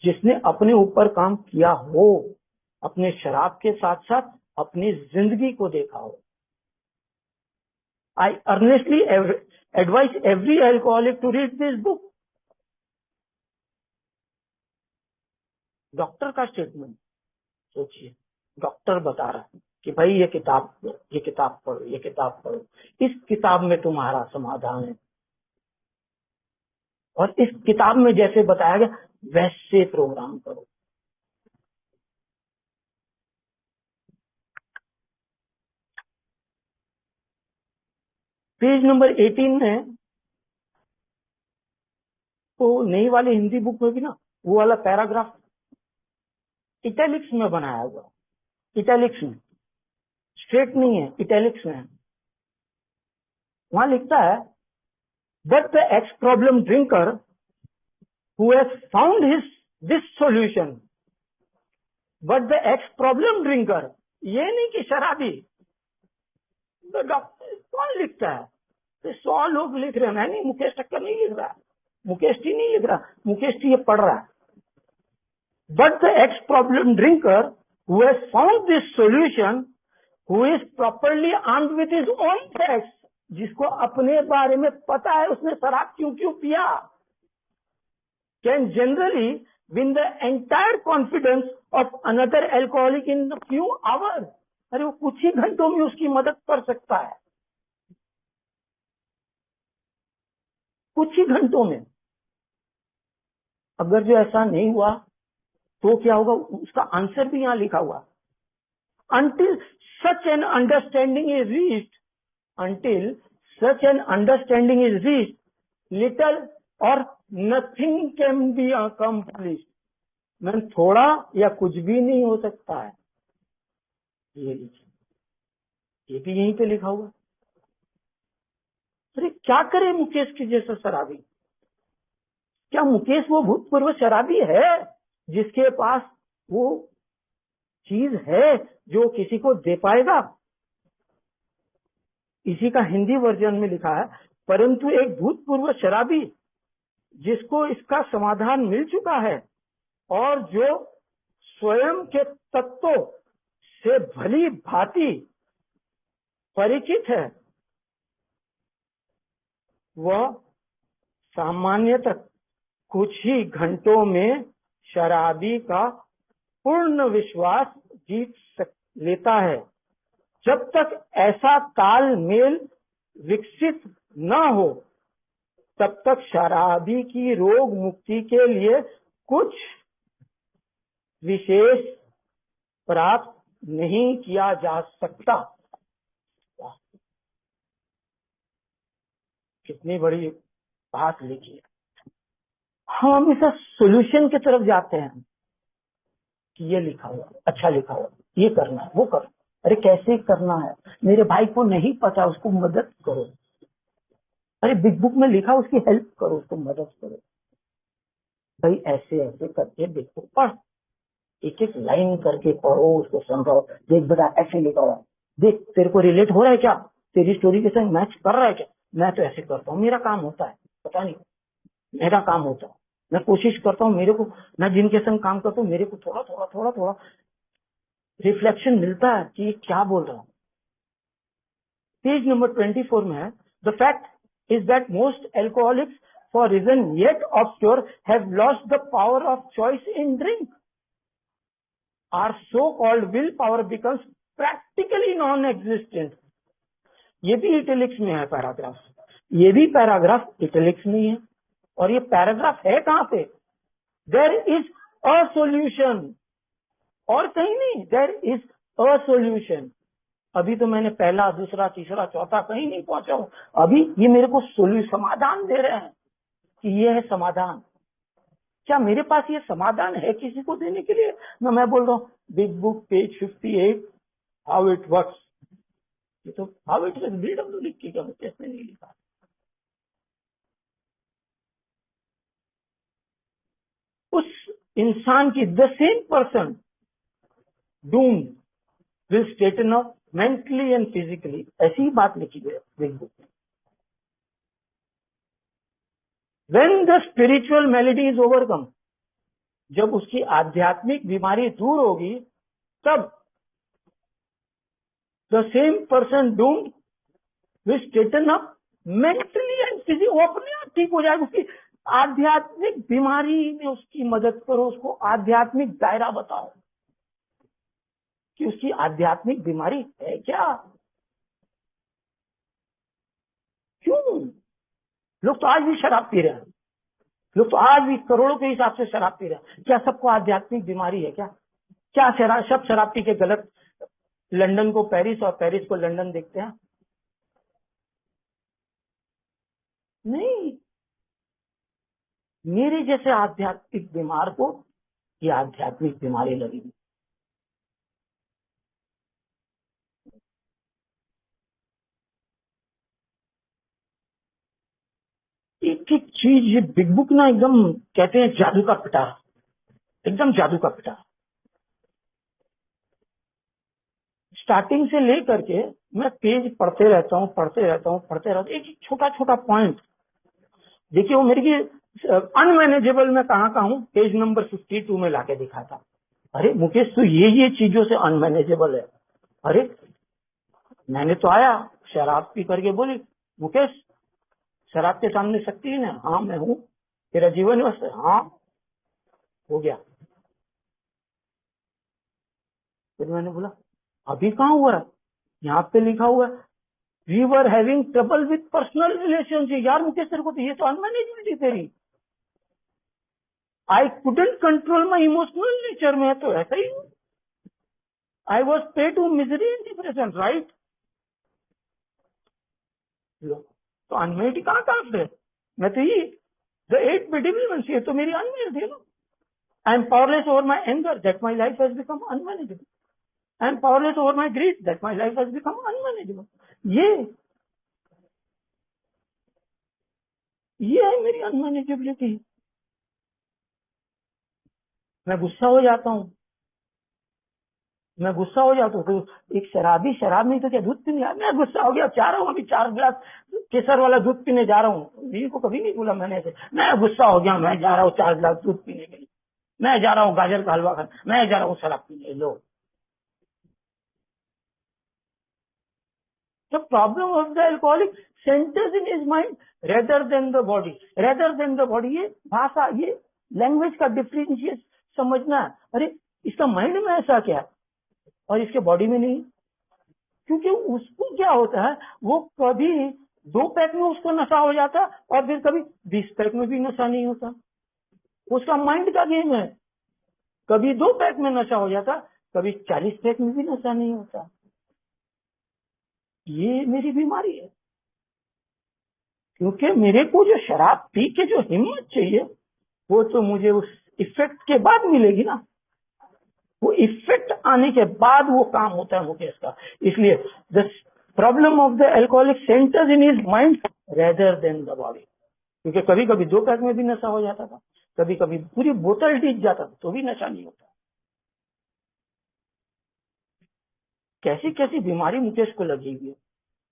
जिसने अपने ऊपर काम किया हो, अपने शराब के साथ साथ अपनी जिंदगी को देखा हो। I earnestly advise every alcoholic to read this book. Doctor का स्टेटमेंट सोचिए, डॉक्टर बता रहा है कि भाई ये किताब पढ़ो, ये किताब पढ़ो, ये किताब पढ़ो, इस किताब में तुम्हारा समाधान है, और इस किताब में जैसे बताया गया वैसे प्रोग्राम करो। पेज नंबर 18 में तो नई वाली हिंदी बुक में भी ना वो वाला पैराग्राफ इटैलिक्स में बनाया हुआ, इटैलिक्स में, स्ट्रेट नहीं है, इटैलिक्स में है। वहां लिखता है that the ex-problem drinker who has found this solution, but the ex-problem drinker, ये नहीं कि शराबी, तो डॉक्टर कौन लिखता है? तो 100 लोग लिख रहे हैं, मैं नहीं, मुकेश ठक्कर नहीं लिख रहा, मुकेश जी नहीं लिख रहा, मुकेश जी ये पढ़ रहा है। But the ex-problem drinker who has found this solution, who is properly armed with his own facts, जिसको अपने बारे में पता है उसने शराब क्यों क्यों पिया, can generally win the entire confidence of another alcoholic in a few hours. अरे वो कुछ ही घंटों में उसकी मदद कर सकता है, कुछ ही घंटों में। अगर जो ऐसा नहीं हुआ तो क्या होगा, उसका आंसर भी यहाँ लिखा हुआ, until such an understanding is reached, little or nothing can be accomplished. मैं थोड़ा या कुछ भी नहीं हो सकता है। ये लीजिए, ये भी यहीं पे लिखा हुआ। अरे क्या करे मुकेश के जैसा शराबी? क्या मुकेश वो भूतपूर्व शराबी है जिसके पास वो चीज है जो किसी को दे पाएगा? इसी का हिंदी वर्जन में लिखा है, परंतु एक भूतपूर्व शराबी जिसको इसका समाधान मिल चुका है और जो स्वयं के तत्वों से भली भांति परिचित है, वह सामान्यतः कुछ ही घंटों में शराबी का पूर्ण विश्वास जीत लेता है। जब तक ऐसा तालमेल विकसित न हो तब तक शराबी की रोग मुक्ति के लिए कुछ विशेष प्राप्त नहीं किया जा सकता। कितनी बड़ी बात लिखी है। हम हमेशा सॉल्यूशन की तरफ जाते हैं कि ये लिखा हुआ, अच्छा लिखा हुआ, ये करना है, वो करना। अरे कैसे करना है? मेरे भाई को नहीं पता, उसको मदद करो। अरे बिग बुक में लिखा, उसकी हेल्प करो, उसको मदद करो। भाई ऐसे ऐसे करके बिग बुक पढ़, एक एक लाइन करके पढ़ो, उसको समझाओ। देख बेटा ऐसे लिखा हुआ, देख तेरे को रिलेट हो रहा है क्या? तेरी स्टोरी के संग मैच कर रहा है क्या? मैं तो ऐसे करता हूँ, मेरा काम होता है, पता नहीं मेरा काम होता है। मैं कोशिश करता हूँ, मेरे को, मैं जिनके संग काम करता हूँ, मेरे को थोड़ा थोड़ा थोड़ा थोड़ा रिफ्लेक्शन मिलता है कि ये क्या बोल रहा हूँ। पेज नंबर 24 में है, the fact is that most alcoholics for reason yet obscure have lost the power of choice in drink. Are so called will power becomes practically non existent. ये भी इटैलिक्स में है पैराग्राफ, ये भी paragraph italics में है। और ये पैराग्राफ है कहां पे? देयर इज अ सॉल्यूशन, और कहीं नहीं। There is a solution. अभी तो मैंने पहला, दूसरा, तीसरा, चौथा कहीं नहीं पहुंचा हूं। अभी ये मेरे को समाधान दे रहे हैं कि ये है समाधान। क्या मेरे पास ये समाधान है किसी को देने के लिए? मैं बोल रहा हूँ big book page 58 how it works. ये तो हाउ इट वर्क्स BW लिख के क्या कैसे नहीं लिखा। उस इंसान की the same person doomed will straighten up mentally and physically, ऐसी ही बात लिखी गई बिग बुक में। When the spiritual malady is overcome, जब उसकी आध्यात्मिक बीमारी दूर होगी, तब the same person doomed will straighten up mentally and physically. वो अपने आप ठीक हो जाएगा। उसकी आध्यात्मिक बीमारी में उसकी मदद करो, उसको आध्यात्मिक दायरा बताओ कि उसकी आध्यात्मिक बीमारी है क्या। क्यों? लोग तो आज भी शराब पी रहे हैं, लोग तो आज भी करोड़ों के हिसाब से शराब पी रहे हैं। क्या सबको आध्यात्मिक बीमारी है क्या? क्या सब शराब पी के गलत लंदन को पेरिस और पेरिस को लंदन देखते हैं? नहीं, मेरे जैसे आध्यात्मिक बीमार को ये आध्यात्मिक बीमारी लगेगी। एक एक चीज, ये बिग बुक ना एकदम कहते हैं जादू का पिटारा, एकदम जादू का पिटारा। स्टार्टिंग से लेकर के मैं पेज पढ़ते रहता हूँ, एक छोटा छोटा पॉइंट देखिए। वो मेरे अनमैनेजेबल में कहाँ हूँ, पेज नंबर 52 में लाके दिखा था। अरे मुकेश तो ये चीजों से अनमैनेजेबल है। अरे मैंने तो आया शराब पी करके बोली, मुकेश शराब के सामने शक्ति है ना? हाँ मैं हूँ। तेरा जीवन व्यवस्था? हाँ हो गया। फिर मैंने बोला अभी कहाँ हुआ है? यहाँ पे लिखा हुआ है we were having trouble with personal relationship. यार मुकेश तेरे को तो ये तो अनमैनेजेबिलिटी तेरी। I couldn't control my emotional nature. में तो ऐसा ही हूँ। I was prey to misery and depression, right? लो, तो अनमेरिड कहाँ कहाँ पे? मैं तो ये the 8 biddable ones, ये तो मेरी अनमेरिड है ना. I am powerless over my anger, that my life has become unmanageable. I am powerless over my greed, that my life has become unmanageable. ये है मेरी अनमैनेजेबिलिटी. मैं गुस्सा हो जाता हूँ. तो एक शराबी शराब नहीं तो क्या दूध पीने, मैं गुस्सा हो गया, चाह रहा हूँ अभी 4 गिलास केसर वाला दूध पीने जा रहा हूँ. बीवी को कभी नहीं बोला मैंने ऐसे, मैं गुस्सा हो गया, मैं जा रहा हूँ 4 गिलास दूध पीने के लिए, मैं जा रहा हूँ गाजर का हलवा खाने, मैं जा रहा हूँ शराब पीने. लो, the problem of the alcoholic centers in his mind rather than the body. ये भाषा, ये लैंग्वेज का डिफरेंशिएट समझना है. अरे इसका माइंड में ऐसा क्या और इसके बॉडी में नहीं. क्योंकि उसको क्या होता है, वो कभी 2 पैक में उसको नशा हो जाता और फिर कभी 20 पैक में भी नशा नहीं होता. उसका माइंड का गेम है. कभी 2 पैक में नशा हो जाता, कभी 40 पैक में भी नशा नहीं होता. ये मेरी बीमारी है. क्योंकि मेरे को जो शराब पी के जो हिम्मत चाहिए, वो तो मुझे उस इफेक्ट के बाद मिलेगी ना. वो इफेक्ट आने के बाद वो काम होता है मुकेश का. इसलिए the problem of the alcoholic centres in his mind rather than the body. क्योंकि कभी कभी 2 पैक में भी नशा हो जाता था, कभी कभी पूरी बोतल टीक जाता था तो भी नशा नहीं होता. कैसी कैसी बीमारी मुकेश को लगी हुई है.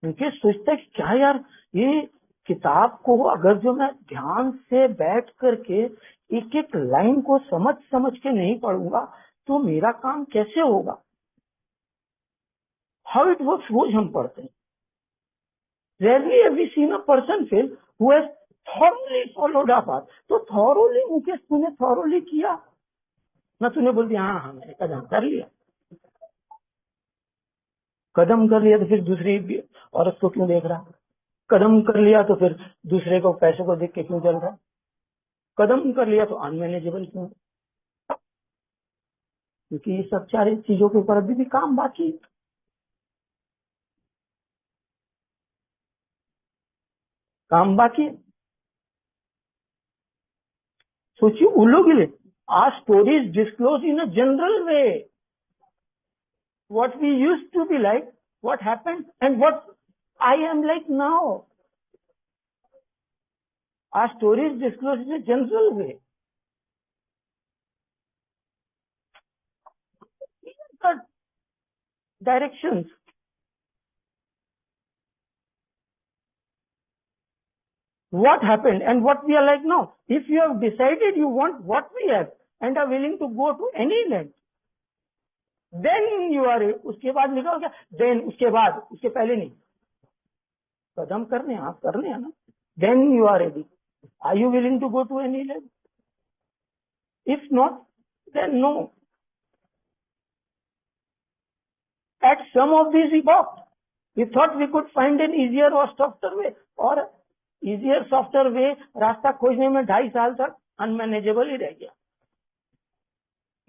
मुकेश सोचता है कि क्या यार, ये किताब को अगर जो मैं ध्यान से बैठ करके एक एक लाइन को समझ समझ के नहीं पढ़ूंगा तो मेरा काम कैसे होगा. हाउ इट वर्क्स वो हम पढ़ते हैं. Rarely have we seen a person fail who has thoroughly followed a path. तो थॉरोली मुकेश तूने थॉरोली किया ना, तूने बोल दिया हाँ मैंने कदम कर लिया. कदम कर लिया तो फिर दूसरी औरत को क्यों देख रहा. कदम कर लिया तो फिर दूसरे को पैसे को देख के क्यों चल रहा. कदम कर लिया तो अनमैनेजेबल क्यों. क्योंकि ये सब सारी चीजों के ऊपर अभी भी काम बाकी है. काम बाकी है. सोचिए उन लोग के लिए are stories disclose in a general way what we used to be like, what happened, and what I am like now. Our stories disclose in a general way. The directions. What happened and what we are like now. If you have decided you want what we have and are willing to go to any length, then you are. उसके बाद लिखा हो क्या? Then उसके बाद, उसके पहले नहीं. कदम करने आप करने हैं ना. Then you are ready. Are you willing to go to any length? If not, then no. At some of these we balked. We thought we could find an easier or softer way. और easier softer way रास्ता खोजने में 2.5 साल तक unmanageable ही रह गया.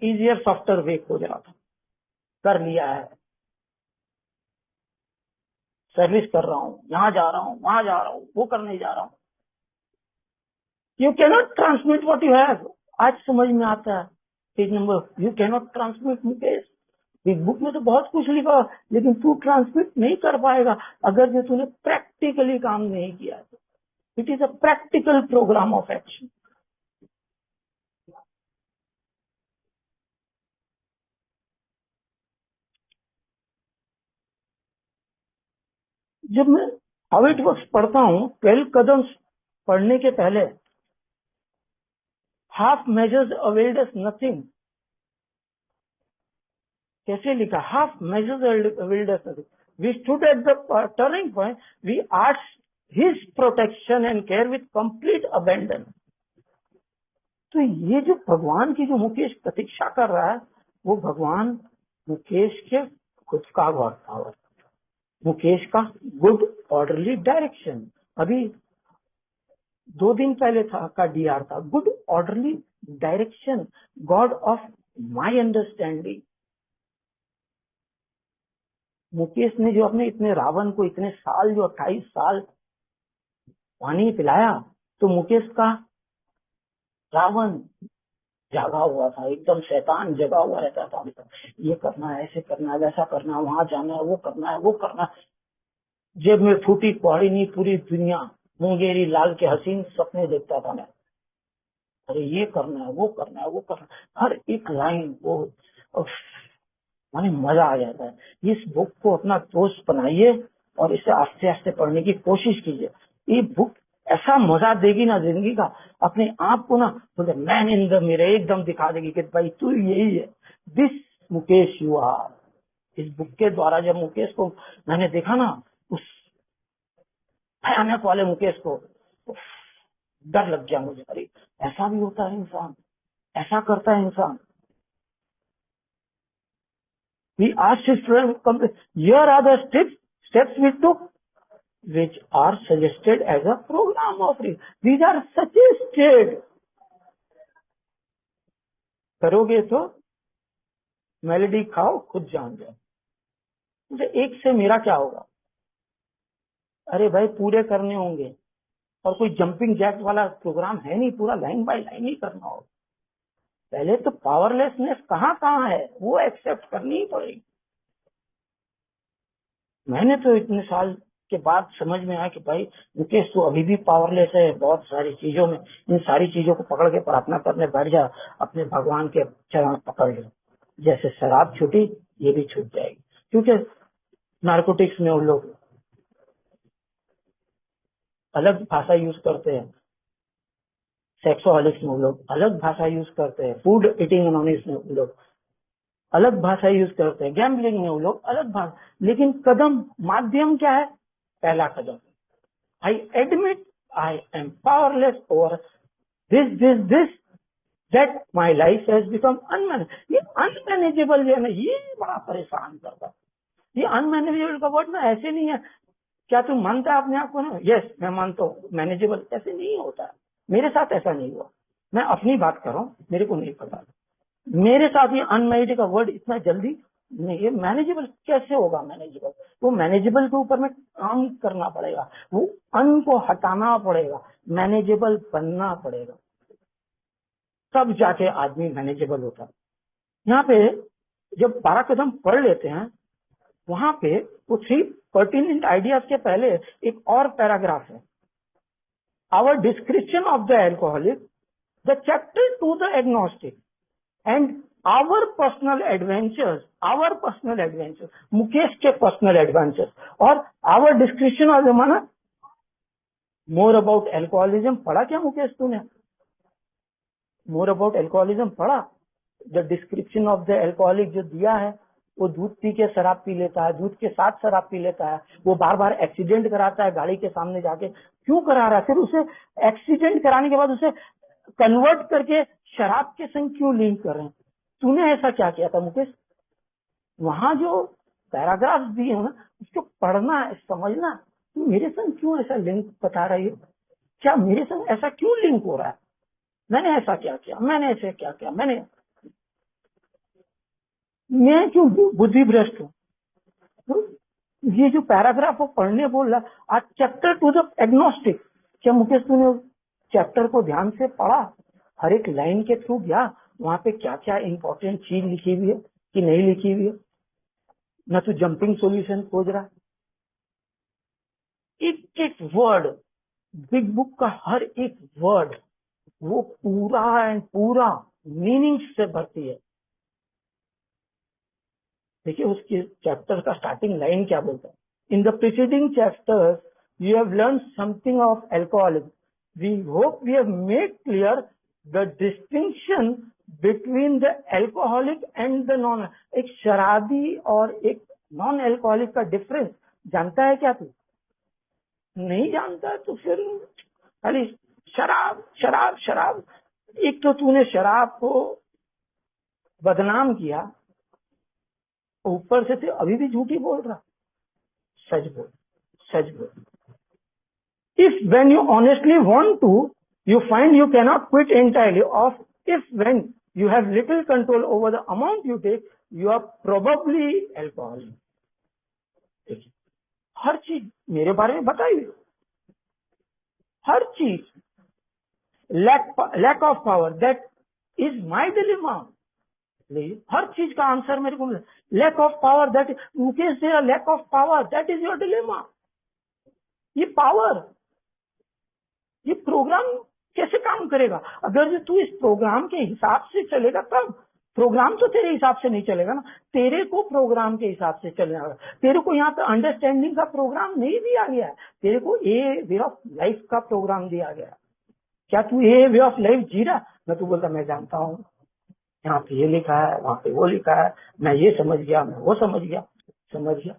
easier softer way खोज रहा था. कर लिया है. सर्विस कर रहा हूँ, यहाँ जा रहा हूँ, वहां जा रहा हूँ, वो करने जा रहा हूँ. You cannot transmit what you have. आज समझ में आता है. Page number, you cannot transmit Mukesh. Big book में तो बहुत कुछ लिखा, लेकिन तू ट्रांसमिट नहीं कर पाएगा अगर जो तूने प्रैक्टिकली काम नहीं किया. It is a practical program of action. जब मैं हाउ इट वर्क्स पढ़ता हूँ, 12 कदम पढ़ने के पहले half measures availed us nothing. कैसे लिखा? Half measures availed us nothing. We stood at the turning point. We asked his protection and care with complete abandon. तो ये जो भगवान की जो मुकेश प्रतीक्षा कर रहा है, वो भगवान मुकेश के खुद का गॉड पावर, मुकेश का गुड ऑर्डरली डायरेक्शन. अभी 2 दिन पहले था का डीआर था good orderly direction, God of my understanding. Mukesh ने जो अपने इतने रावण को इतने साल, जो 28 साल पानी पिलाया, तो मुकेश का रावण जागा हुआ था, एकदम शैतान जगा हुआ रहता था। ये करना है, ऐसे करना है, वैसा करना है, वहां जाना है, वो करना है, वो करना है। जेब में फूटी पड़ी नहीं, पूरी दुनिया मुंगेरी लाल के हसीन सपने देखता था मैं। अरे ये करना है, वो करना है, वो करना है, हर एक लाइन वो उफ, माने मजा आ जाता है। इस बुक को अपना दोस्त बनाइए और इसे आस्ते आस्ते पढ़ने की कोशिश कीजिए। ये बुक ऐसा मजा देगी ना जिंदगी का, अपने आप को ना बोले मैन इन द मिरर एकदम दिखा देगी कि भाई तू यही है, दिस मुकेश यू आर। इस बुक के द्वारा जब मुकेश को मैंने देखा ना, उस भयानक वाले मुकेश को, उफ, डर लग गया मुझे। अरे ऐसा भी होता है इंसान, ऐसा करता है इंसान। We asked his friend, here are the steps we took, which are suggested as a program of reading. These are suggested. करोगे तो मेलोडी खाओ, खुद जान जाओ। मुझे एक से मेरा क्या होगा? अरे भाई पूरे करने होंगे, और कोई जंपिंग जैक वाला प्रोग्राम है नहीं, पूरा लाइन बाय लाइन ही करना होगा। पहले तो पावरलेसनेस कहाँ है, वो एक्सेप्ट करनी ही पड़ेगी। मैंने तो इतने साल के बाद समझ में आया कि भाई मुकेश तो अभी भी पावरलेस है बहुत सारी चीजों में। इन सारी चीजों को पकड़ के प्रार्थना करने बैठ जा, अपने भगवान के चरण पकड़ ले। जैसे शराब छूटी, ये भी छूट जाएगी। क्योंकि नार्कोटिक्स में वो लोग अलग भाषा यूज करते हैं, सेक्सोहॉलिक्स में वो लोग अलग भाषा यूज करते हैं, फूड ईटिंग एनोनिम्स में वो लोग अलग भाषा यूज करते हैं, गैम्बलिंग में वो लोग अलग भाषा। लेकिन कदम, माध्यम क्या है? पहला कदम, I admit I am powerless over this, that my life has become unmanageable. ये unmanageable जो है ना, ये बड़ा परेशान करता है। ये unmanageable का वर्ड ना ऐसे नहीं है। क्या तुम मानता है अपने आप को ना? यस मैं मानता हूँ मैनेजेबल, ऐसे नहीं होता है। मेरे साथ ऐसा नहीं हुआ, मैं अपनी बात कर रहा हूँ, मेरे को नहीं पता। मेरे साथ ये अनमैरिड का वर्ड इतना जल्दी नहीं, ये मैनेजेबल कैसे होगा? मैनेजेबल, वो मैनेजेबल के ऊपर में काम करना पड़ेगा, वो अन को हटाना पड़ेगा, मैनेजेबल बनना पड़ेगा, तब जाके आदमी मैनेजेबल होता है। यहाँ पे जब 12 कदम पढ़ लेते हैं, वहां पे वो 3 पर्टिनेंट आइडियाज के पहले एक और पैराग्राफ है, our description of the alcoholic, the chapter to the agnostic and our personal adventures, Mukesh के पर्सनल एडवेंचर्स, और आवर डिस्क्रिप्शन ऑफ माना मोर अबाउट एल्कोहलिज्म। पढ़ा क्या मुकेश तूने? मोर अबाउट एल्कोहलिज्म पढ़ा? The description of the alcoholic जो दिया है, वो दूध पी के शराब पी लेता है, दूध के साथ शराब पी लेता है, वो बार बार एक्सीडेंट कराता है गाड़ी के सामने जाके। क्यों करा रहा है? फिर उसे एक्सीडेंट कराने के बाद उसे कन्वर्ट करके शराब के संग क्यों लिंक कर रहे हैं? तूने ऐसा क्या किया था मुकेश? वहां जो पैराग्राफ दिए ना, उसको पढ़ना है, समझना। तू मेरे संग क्यों ऐसा लिंक बता रही है? क्या मेरे संग ऐसा क्यों लिंक हो रहा है? मैंने ऐसा क्या किया? मैंने ऐसे क्या किया? मैं क्यों बुद्धि भ्रष्ट हूँ? तो ये जो पैराग्राफ वो पढ़ने बोल रहा, आज चैप्टर टू द एग्नोस्टिक, क्या मुकेश तूने चैप्टर को ध्यान से पढ़ा? हर एक लाइन के थ्रू गया, वहां पे क्या क्या इंपॉर्टेंट चीज लिखी हुई है कि नहीं लिखी हुई है? न तो जंपिंग सॉल्यूशन खोज रहा। एक एक वर्ड, बिग बुक का हर एक वर्ड वो पूरा एंड पूरा मीनिंग से भरती है। देखिए उसके चैप्टर का स्टार्टिंग लाइन क्या बोलता है? In the preceding chapters you have learn something of alcoholism, we hope we have made clear the distinction between the alcoholic and the non. एक शराबी और एक नॉन एल्कोहलिक का डिफरेंस जानता है क्या तू? नहीं जानता है तो फिर खाली शराब शराब शराब। एक तो तूने शराब को बदनाम किया, ऊपर से तो अभी भी झूठी बोल रहा। सच बोल, सच बोल। If when you honestly want to, you find you cannot quit entirely. Or if when you have little control over the amount you take, you are probably alcoholic. देखिए, हर चीज मेरे बारे में बताइए, हर चीज। Lack of power, that is my dilemma. हर चीज का आंसर मेरे को मिला। Lack of power, that Mukesh they lack of power, that is your dilemma. ये पावर, ये प्रोग्राम कैसे काम करेगा? अगर तू इस प्रोग्राम के हिसाब से चलेगा तब। प्रोग्राम तो तेरे हिसाब से नहीं चलेगा ना, तेरे को प्रोग्राम के हिसाब से चलना होगा। तेरे को यहाँ पे अंडरस्टैंडिंग का प्रोग्राम नहीं दिया गया है, तेरे को ए वे ऑफ लाइफ का प्रोग्राम दिया गया है। क्या तू ए वे ऑफ लाइफ जी रहा? मैं तू बोलता मैं जानता हूँ, यहाँ पे ये लिखा है, वहां पे वो लिखा है, मैं ये समझ गया, मैं वो समझ गया। समझ गया?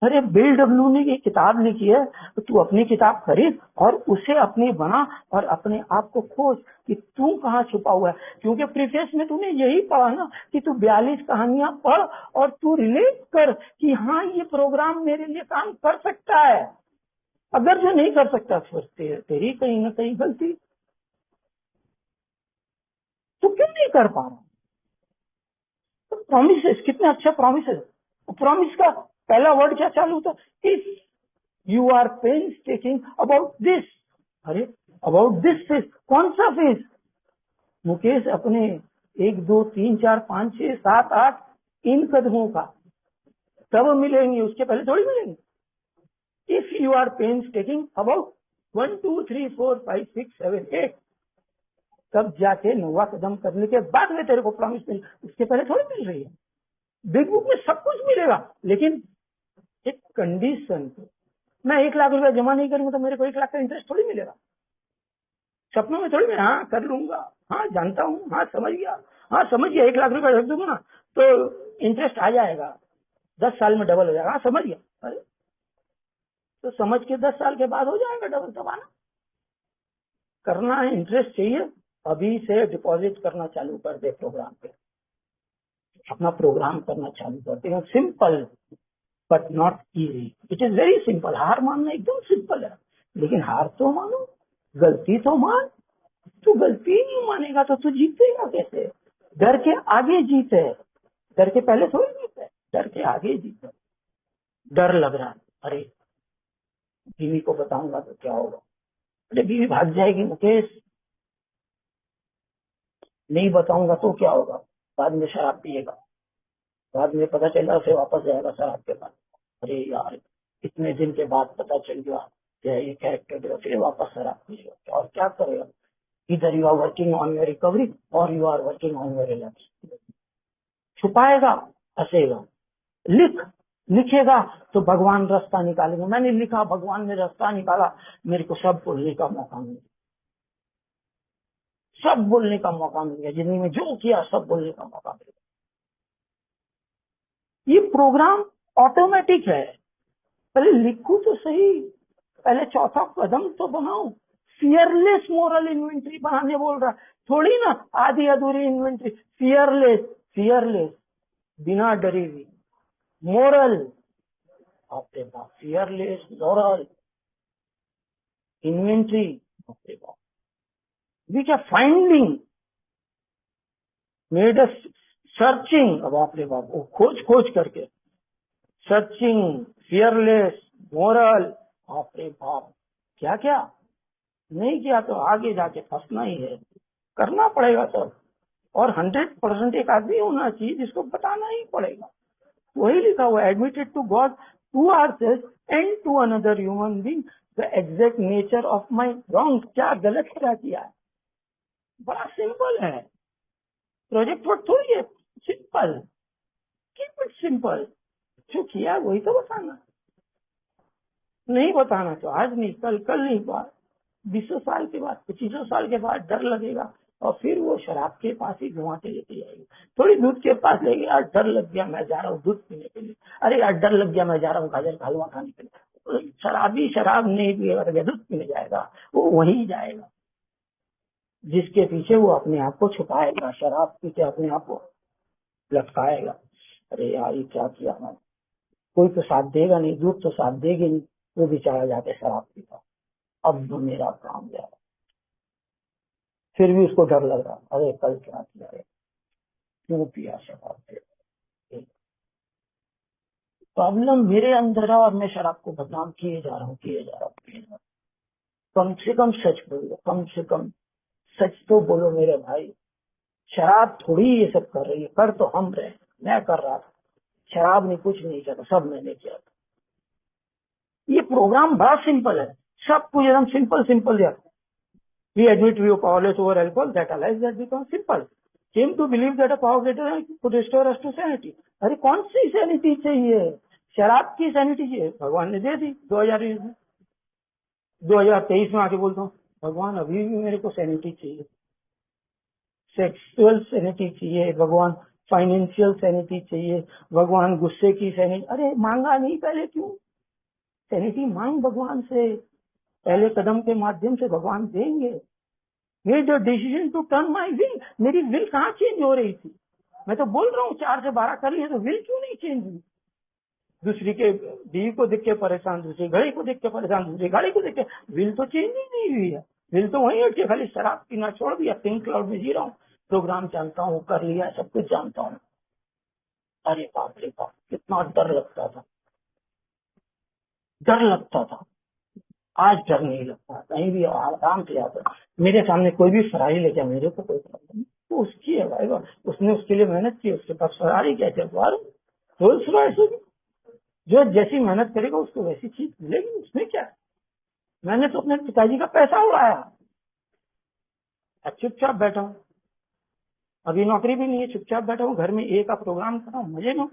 अरे बिल डब्ल्यू ने ये किताब लिखी है, तो तू अपनी किताब खरीद और उसे अपनी बना और अपने आप को खोज कि तू कहाँ छुपा हुआ है। क्योंकि प्रीफेस में तूने यही पढ़ा ना कि तू 42 कहानियां पढ़ और तू रिलेट कर कि हाँ ये प्रोग्राम मेरे लिए काम कर सकता है। अगर जो नहीं कर सकता फिर तेरी कहीं ना कहीं गलती। तू क्यों नहीं कर पा रहा? तो प्रॉमिसेस, कितने अच्छे प्रॉमिसेस। प्रॉमिस का पहला वर्ड क्या चालू था? If you are painstaking about this. अरे अबाउट दिस फेज, कौन सा फेज? मुकेश अपने 1 2 3 4 5 6 7 8 इन कदमों का तब मिलेंगे, उसके पहले थोड़ी मिलेंगे। If you are painstaking about 1 2 3 4 5 6 7 8, तब जाके 9वां कदम करने के बाद में तेरे को प्रॉमिस मिल, उसके पहले थोड़ी मिल रही है। बिग बुक में सब कुछ मिलेगा, लेकिन एक कंडीशन। मैं 1 लाख रुपया जमा नहीं करूंगा तो मेरे को 1 लाख का इंटरेस्ट थोड़ी मिलेगा। सपनों में थोड़ी मैं हाँ कर लूंगा, हाँ जानता हूँ, हाँ समझ गया, हाँ समझ गया 1 लाख रुपया रख दूंगा ना तो इंटरेस्ट आ जाएगा, 10 साल में डबल हो जाएगा। हाँ समझ गया। अरे तो समझ के 10 साल के बाद हो जाएगा डबल। तब आना करना है, इंटरेस्ट चाहिए, अभी से डिपॉजिट करना चालू कर दे प्रोग्राम पे, अपना प्रोग्राम करना चालू कर दे। Simple but not easy. It is very simple. हार मानना एकदम सिंपल है, लेकिन हार तो मानो, गलती तो मान। तू गलती नहीं मानेगा तो तू जीतेगा कैसे? डर के आगे जीते, डर के पहले थोड़ी जीते, डर के आगे जीते। डर लग रहा है, अरे बीवी को बताऊंगा तो क्या होगा? अरे बीवी भाग जाएगी मुकेश, नहीं बताऊंगा तो क्या होगा? बाद में शराब पिएगा, बाद में पता चला उसे वापस जाएगा शराब के पास। अरे यार इतने दिन के बाद पता चल गया क्या ये कैरेक्टर, फिर वापस शराब पिएगा और क्या करेगा? इधर you are working on your recovery और you are working on your relax. छुपाएगा, हंसेगा। लिखेगा तो भगवान रास्ता निकालेंगे। मैंने लिखा, भगवान ने रास्ता निकाला, मेरे को सब बोलने का मौका मिल गया, सब बोलने का मौका मिल गया। जिंदगी में जो किया सब बोलने का मौका मिल गया। ये प्रोग्राम ऑटोमेटिक है। पहले लिखू तो सही, पहले चौथा कदम तो बनाओ। फियरलेस मोरल इन्वेंट्री बनाने बोल रहा, थोड़ी ना आधी अधूरी इन्वेंट्री। फियरलेस, फियरलेस बिना डरे हुए मोरल, आपके पास फियरलेस मोरल इन्वेंट्री। आपके पास which are finding made us searching। अब आपने बाप वो खोज करके सर्चिंग, फियरलेस, मोरल, आपने बाप क्या क्या नहीं किया तो आगे जाके फंसना ही है, करना पड़ेगा सब। और 100% एक आदमी होना चाहिए जिसको बताना ही पड़ेगा। वही लिखा हुआ, admitted to God, to ourselves and to another human being the exact nature of my wrong. क्या गलत क्या किया है? बड़ा सिंपल है। प्रोजेक्ट वर्क थोड़ी है, सिंपल, कीप इट सिंपल। जो किया वही तो बताना, नहीं बताना तो आज नहीं, कल नहीं, बात 20 साल के बाद, 25 साल के बाद डर लगेगा और फिर वो शराब के पास ही घुमा के लेके जाएगी। थोड़ी दूध के पास लेके, यार डर लग गया मैं जा रहा हूँ दूध पीने के लिए, अरे यार डर लग गया मैं जा रहा हूँ गाजर का हलवा खाने के लिए। शराबी शराब नहीं पिएगा तो दूध पीने जाएगा, वो वही जाएगा जिसके पीछे वो अपने आप को छुपाएगा, शराब पी के अपने आप को लटकाएगा। अरे यार ये क्या किया मैंने? कोई तो साथ देगा नहीं, दूध तो साथ देगी नहीं, वो बेचारा जाके शराब पीता। अब तो मेरा काम गया, फिर भी उसको डर लग रहा, अरे कल क्या किया, क्यों पिया शराब? प्रॉब्लम मेरे अंदर है और मैं शराब को बदनाम किए जा रहा हूँ, किए जा रहा हूँ। कम से कम सच बोलो, कम से कम सच तो बोलो मेरे भाई। शराब थोड़ी ये सब कर रही है, कर तो हम रहे, मैं कर रहा था। शराब ने कुछ नहीं किया था, सब मैंने किया था। ये प्रोग्राम बड़ा सिंपल है, सब कुछ एकदम सिंपल सिंपल दिया। We admit we are powerless over alcohol, that allies that becomes simple. Came to believe that a power greater could restore us to sanity. अरे कौन सी सैनिटी चाहिए? शराब की सैनिटी चाहिए, भगवान ने दे दी 2020 में। 2023 में आके बोलता हूँ भगवान अभी भी मेरे को सैनिटी चाहिए, सेक्सुअल सैनिटी चाहिए भगवान, फाइनेंशियल सैनिटी चाहिए भगवान, गुस्से की सैनिटी। अरे मांगा नहीं पहले क्यों? सैनिटी मांग भगवान से, पहले कदम के माध्यम से भगवान देंगे। Made the decision to turn my will. मेरी विल कहाँ चेंज हो रही थी? मैं तो बोल रहा हूँ 4 से 12 कर लिए, तो विल क्यों नहीं चेंज हुई? दूसरी के बीवी को देख के परेशान, दूसरी घड़ी को देख के परेशान, दूसरी गाड़ी को देख के, विल तो चेंज ही नहीं हुई है। विल तो वहीं अटके, खाली शराब पीना छोड़ दिया, पिंक क्लाउड में जी रहा हूँ, प्रोग्राम जानता हूँ, कर लिया, सब कुछ जानता हूँ। अरे बाप रे बाप, कितना डर लगता था, डर लगता था। आज डर नहीं लगता, कहीं भी आराम से जाता। मेरे सामने कोई भी फरारी ले जाए, मेरे को कोई प्रॉब्लम नहीं, तो उसकी है भाई, उसने उसके लिए मेहनत की, उसके पास फरारी क्या है, रोल्स रॉयस होगी। जो जैसी मेहनत करेगा उसको वैसी चीज मिलेगी, उसमें क्या है? मैंने तो अपने पिताजी का पैसा उड़ाया, अब चुपचाप बैठा हूँ, अभी नौकरी भी नहीं है, चुपचाप बैठा हूँ घर में, एक का प्रोग्राम कर रहा हूँ, मजे में,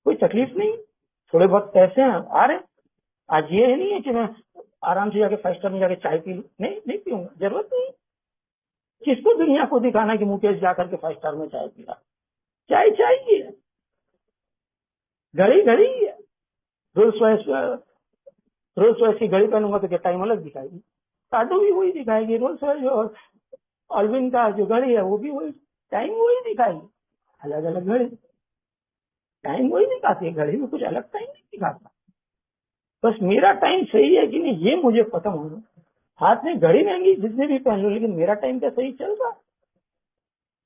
कोई तकलीफ नहीं। थोड़े बहुत पैसे हैं आ रहे। आज ये नहीं है कि मैं आराम से जाके 5 स्टार में जाके चाय पी लूं, नहीं पीऊंगा, जरूरत नहीं। किसको दुनिया को दिखाना कि मुकेश जाकर के 5 स्टार में चाय पीला? चाय चाहिए, घड़ी घड़ी है। रोल्स रॉयस की घड़ी पहनूंगा तो क्या टाइम अलग दिखाएगी? साडू भी वही दिखाएगी, रोल्स रॉयस और ऑल्विन का जो घड़ी है वो भी वही, टाइम वही दिखाएगी, अलग अलग घड़ी, टाइम वही दिखाती है, घड़ी में कुछ अलग टाइम नहीं दिखाता। बस मेरा टाइम सही है कि नहीं ये मुझे पता होना। हाथ में घड़ी महंगी जितने भी पहन लो, लेकिन मेरा टाइम क्या सही चल रहा?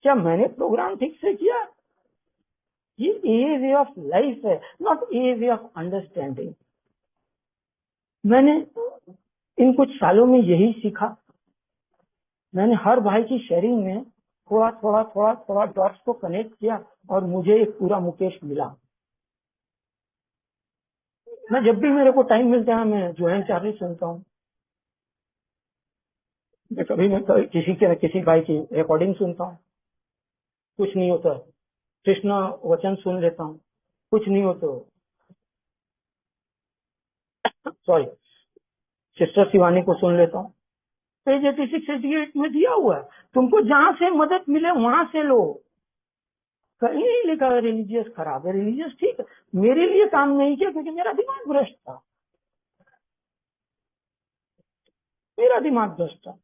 क्या मैंने प्रोग्राम ठीक से किया? ये ए वे ऑफ लाइफ है, not a way of understanding. मैंने इन कुछ सालों में यही सीखा। मैंने हर भाई की शेयरिंग में थोड़ा थोड़ा थोड़ा थोड़ा डॉट्स को कनेक्ट किया और मुझे एक पूरा मुकेश मिला। मैं जब भी मेरे को टाइम मिलता है मैं जोहेन चार्ली सुनता हूँ, मैं किसी भाई की रिकॉर्डिंग सुनता हूँ, कुछ नहीं होता, कृष्ण वचन सुन लेता हूँ, कुछ नहीं होता, सॉरी सिस्टर शिवानी को सुन लेता हूँ। पेज 86 88 में दिया हुआ है, तुमको जहां से मदद मिले वहां से लो। कहीं नहीं लिखा है रिलीजियस खराब है, रिलीजियस ठीक है। मेरे लिए काम नहीं किया क्योंकि मेरा दिमाग भ्रष्ट था, मेरा दिमाग भ्रष्ट था।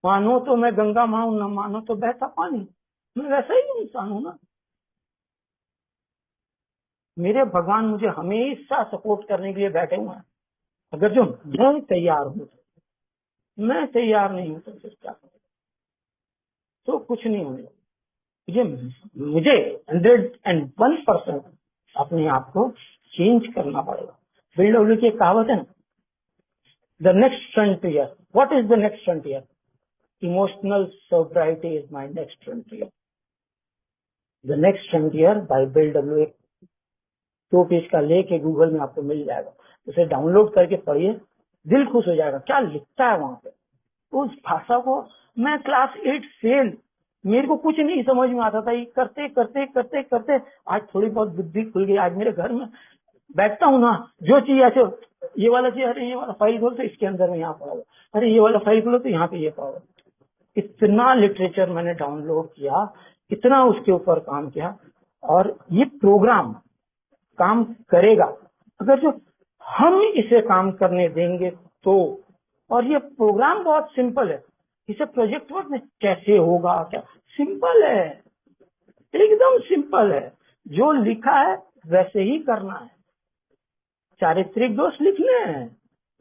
मानो तो मैं गंगा माँ हूं, न मानो तो बहता पानी, मैं वैसा ही इंसान हूं ना। मेरे भगवान मुझे हमेशा सपोर्ट करने के लिए बैठे हुए हैं। अगर जो मैं तैयार हूं, मैं तैयार नहीं हूं तो फिर क्या, तो कुछ नहीं होगा। मुझे 101% अपने आप को चेंज करना पड़ेगा। बिल डब्ल्यू की कहावत है ना, the next frontier. What is the next frontier? Emotional sobriety is my next frontier. The next frontier by Bill W, 2 page का लेके गूगल में आपको मिल जाएगा, उसे डाउनलोड करके पढ़िए, दिल खुश हो जाएगा। क्या लिखता है वहां पे, उस भाषा को। मैं क्लास 8 फेल, मेरे को कुछ नहीं समझ में आता था, ये करते करते करते करते आज थोड़ी बहुत बुद्धि खुल गई। आज मेरे घर में बैठता हूँ ना, जो चीज ऐसे, ये वाला चीज, अरे ये वाला फाइल खोलो तो इसके अंदर में यहाँ पाओ, अरे ये वाला फाइल खोलो तो यहाँ पे ये पाओ। इतना लिटरेचर मैंने डाउनलोड किया, इतना उसके ऊपर काम किया, और ये प्रोग्राम काम करेगा अगर जो हम इसे काम करने देंगे तो। और ये प्रोग्राम बहुत सिंपल है, इसे प्रोजेक्ट वर्क में कैसे होगा, क्या सिंपल है, एकदम सिंपल है। जो लिखा है वैसे ही करना है। चारित्रिक दोष लिखने हैं,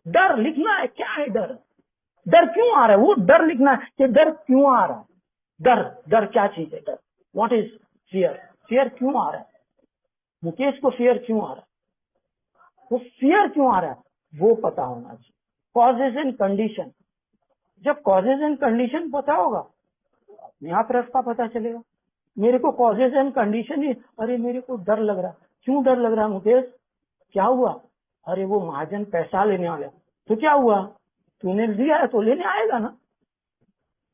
डर लिखना है। क्या है डर? डर क्यों आ रहा है वो डर लिखना है कि डर क्यों आ रहा है। डर, डर क्या चीज है? डर, व्हाट इज फियर? फियर क्यों आ रहा है? मुकेश को फियर क्यों आ रहा है, वो फियर क्यों आ रहा है, वो पता होना चाहिए। कॉजेज एंड कंडीशन, जब कॉजेज एंड कंडीशन पता होगा अपने आप रास्ता पता चलेगा। मेरे को कॉजेज एंड कंडीशन ही, अरे मेरे को डर लग रहा है, क्यों डर लग रहा है मुकेश, क्या हुआ, अरे वो महाजन पैसा लेने वाला है, तो क्या हुआ, तूने दिया है तो लेने आएगा ना,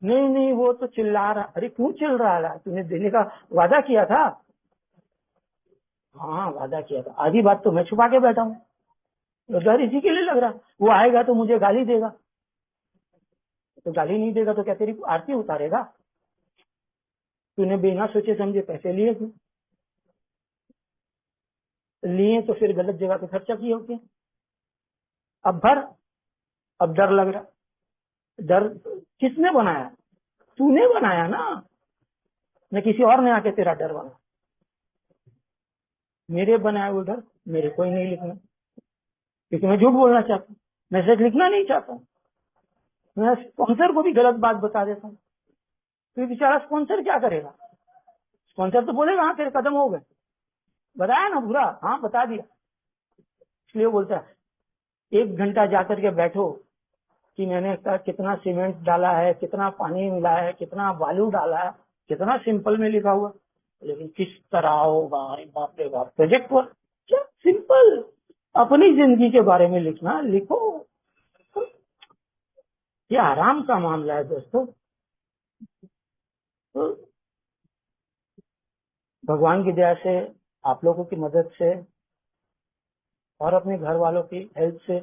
नहीं नहीं वो तो चिल्ला रहा, अरे क्यों चिल्ला रहा है, तूने देने का वादा किया था, हाँ वादा किया था, आधी बात तो मैं छुपा के बैठा हूँ, तो डर इसी के लिए लग रहा, वो आएगा तो मुझे गाली देगा, तो गाली नहीं देगा तो क्या तेरी आरती उतारेगा, तूने बिना सोचे समझे पैसे लिए थे, लिए तो फिर गलत जगह पे खर्चा किए होते, अब भर, अब डर लग रहा, डर किसने बनाया, तूने बनाया ना, न किसी और ने आके तेरा डर बना, मेरे बनाए हुए डर मेरे को ही नहीं लिखना, क्योंकि मैं झूठ बोलना चाहता हूँ, मैं सच लिखना नहीं चाहता हूँ, मैं स्पॉन्सर को भी गलत बात बता देता हूँ, तो बेचारा स्पॉन्सर क्या करेगा, स्पॉन्सर तो बोलेगा हाँ तेरे कदम हो गए, बताया ना पूरा, हाँ बता दिया, इसलिए बोलता है 1 घंटा जाकर के बैठो कि मैंने कितना सीमेंट डाला है, कितना पानी मिला है, कितना बालू डाला है, कितना सिंपल में लिखा हुआ, लेकिन किस तरह होगा, अरे बाप रे बाप, प्रोजेक्ट वर्क क्या सिंपल, अपनी जिंदगी के बारे में लिखना, लिखो, ये आराम का मामला है दोस्तों। तो भगवान की दया से, आप लोगों की मदद से और अपने घर वालों की हेल्प से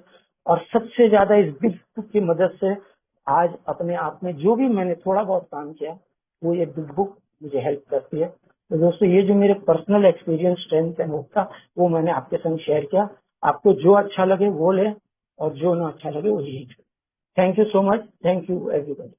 और सबसे ज्यादा इस बिग बुक की मदद से आज अपने आप में जो भी मैंने थोड़ा बहुत काम किया वो ये बिग बुक मुझे हेल्प करती है। तो दोस्तों ये जो मेरे personal experience strength and hope था वो मैंने आपके संग शेयर किया। आपको जो अच्छा लगे वो ले और जो ना अच्छा लगे वो लीजिए। Thank you so much, thank you everybody.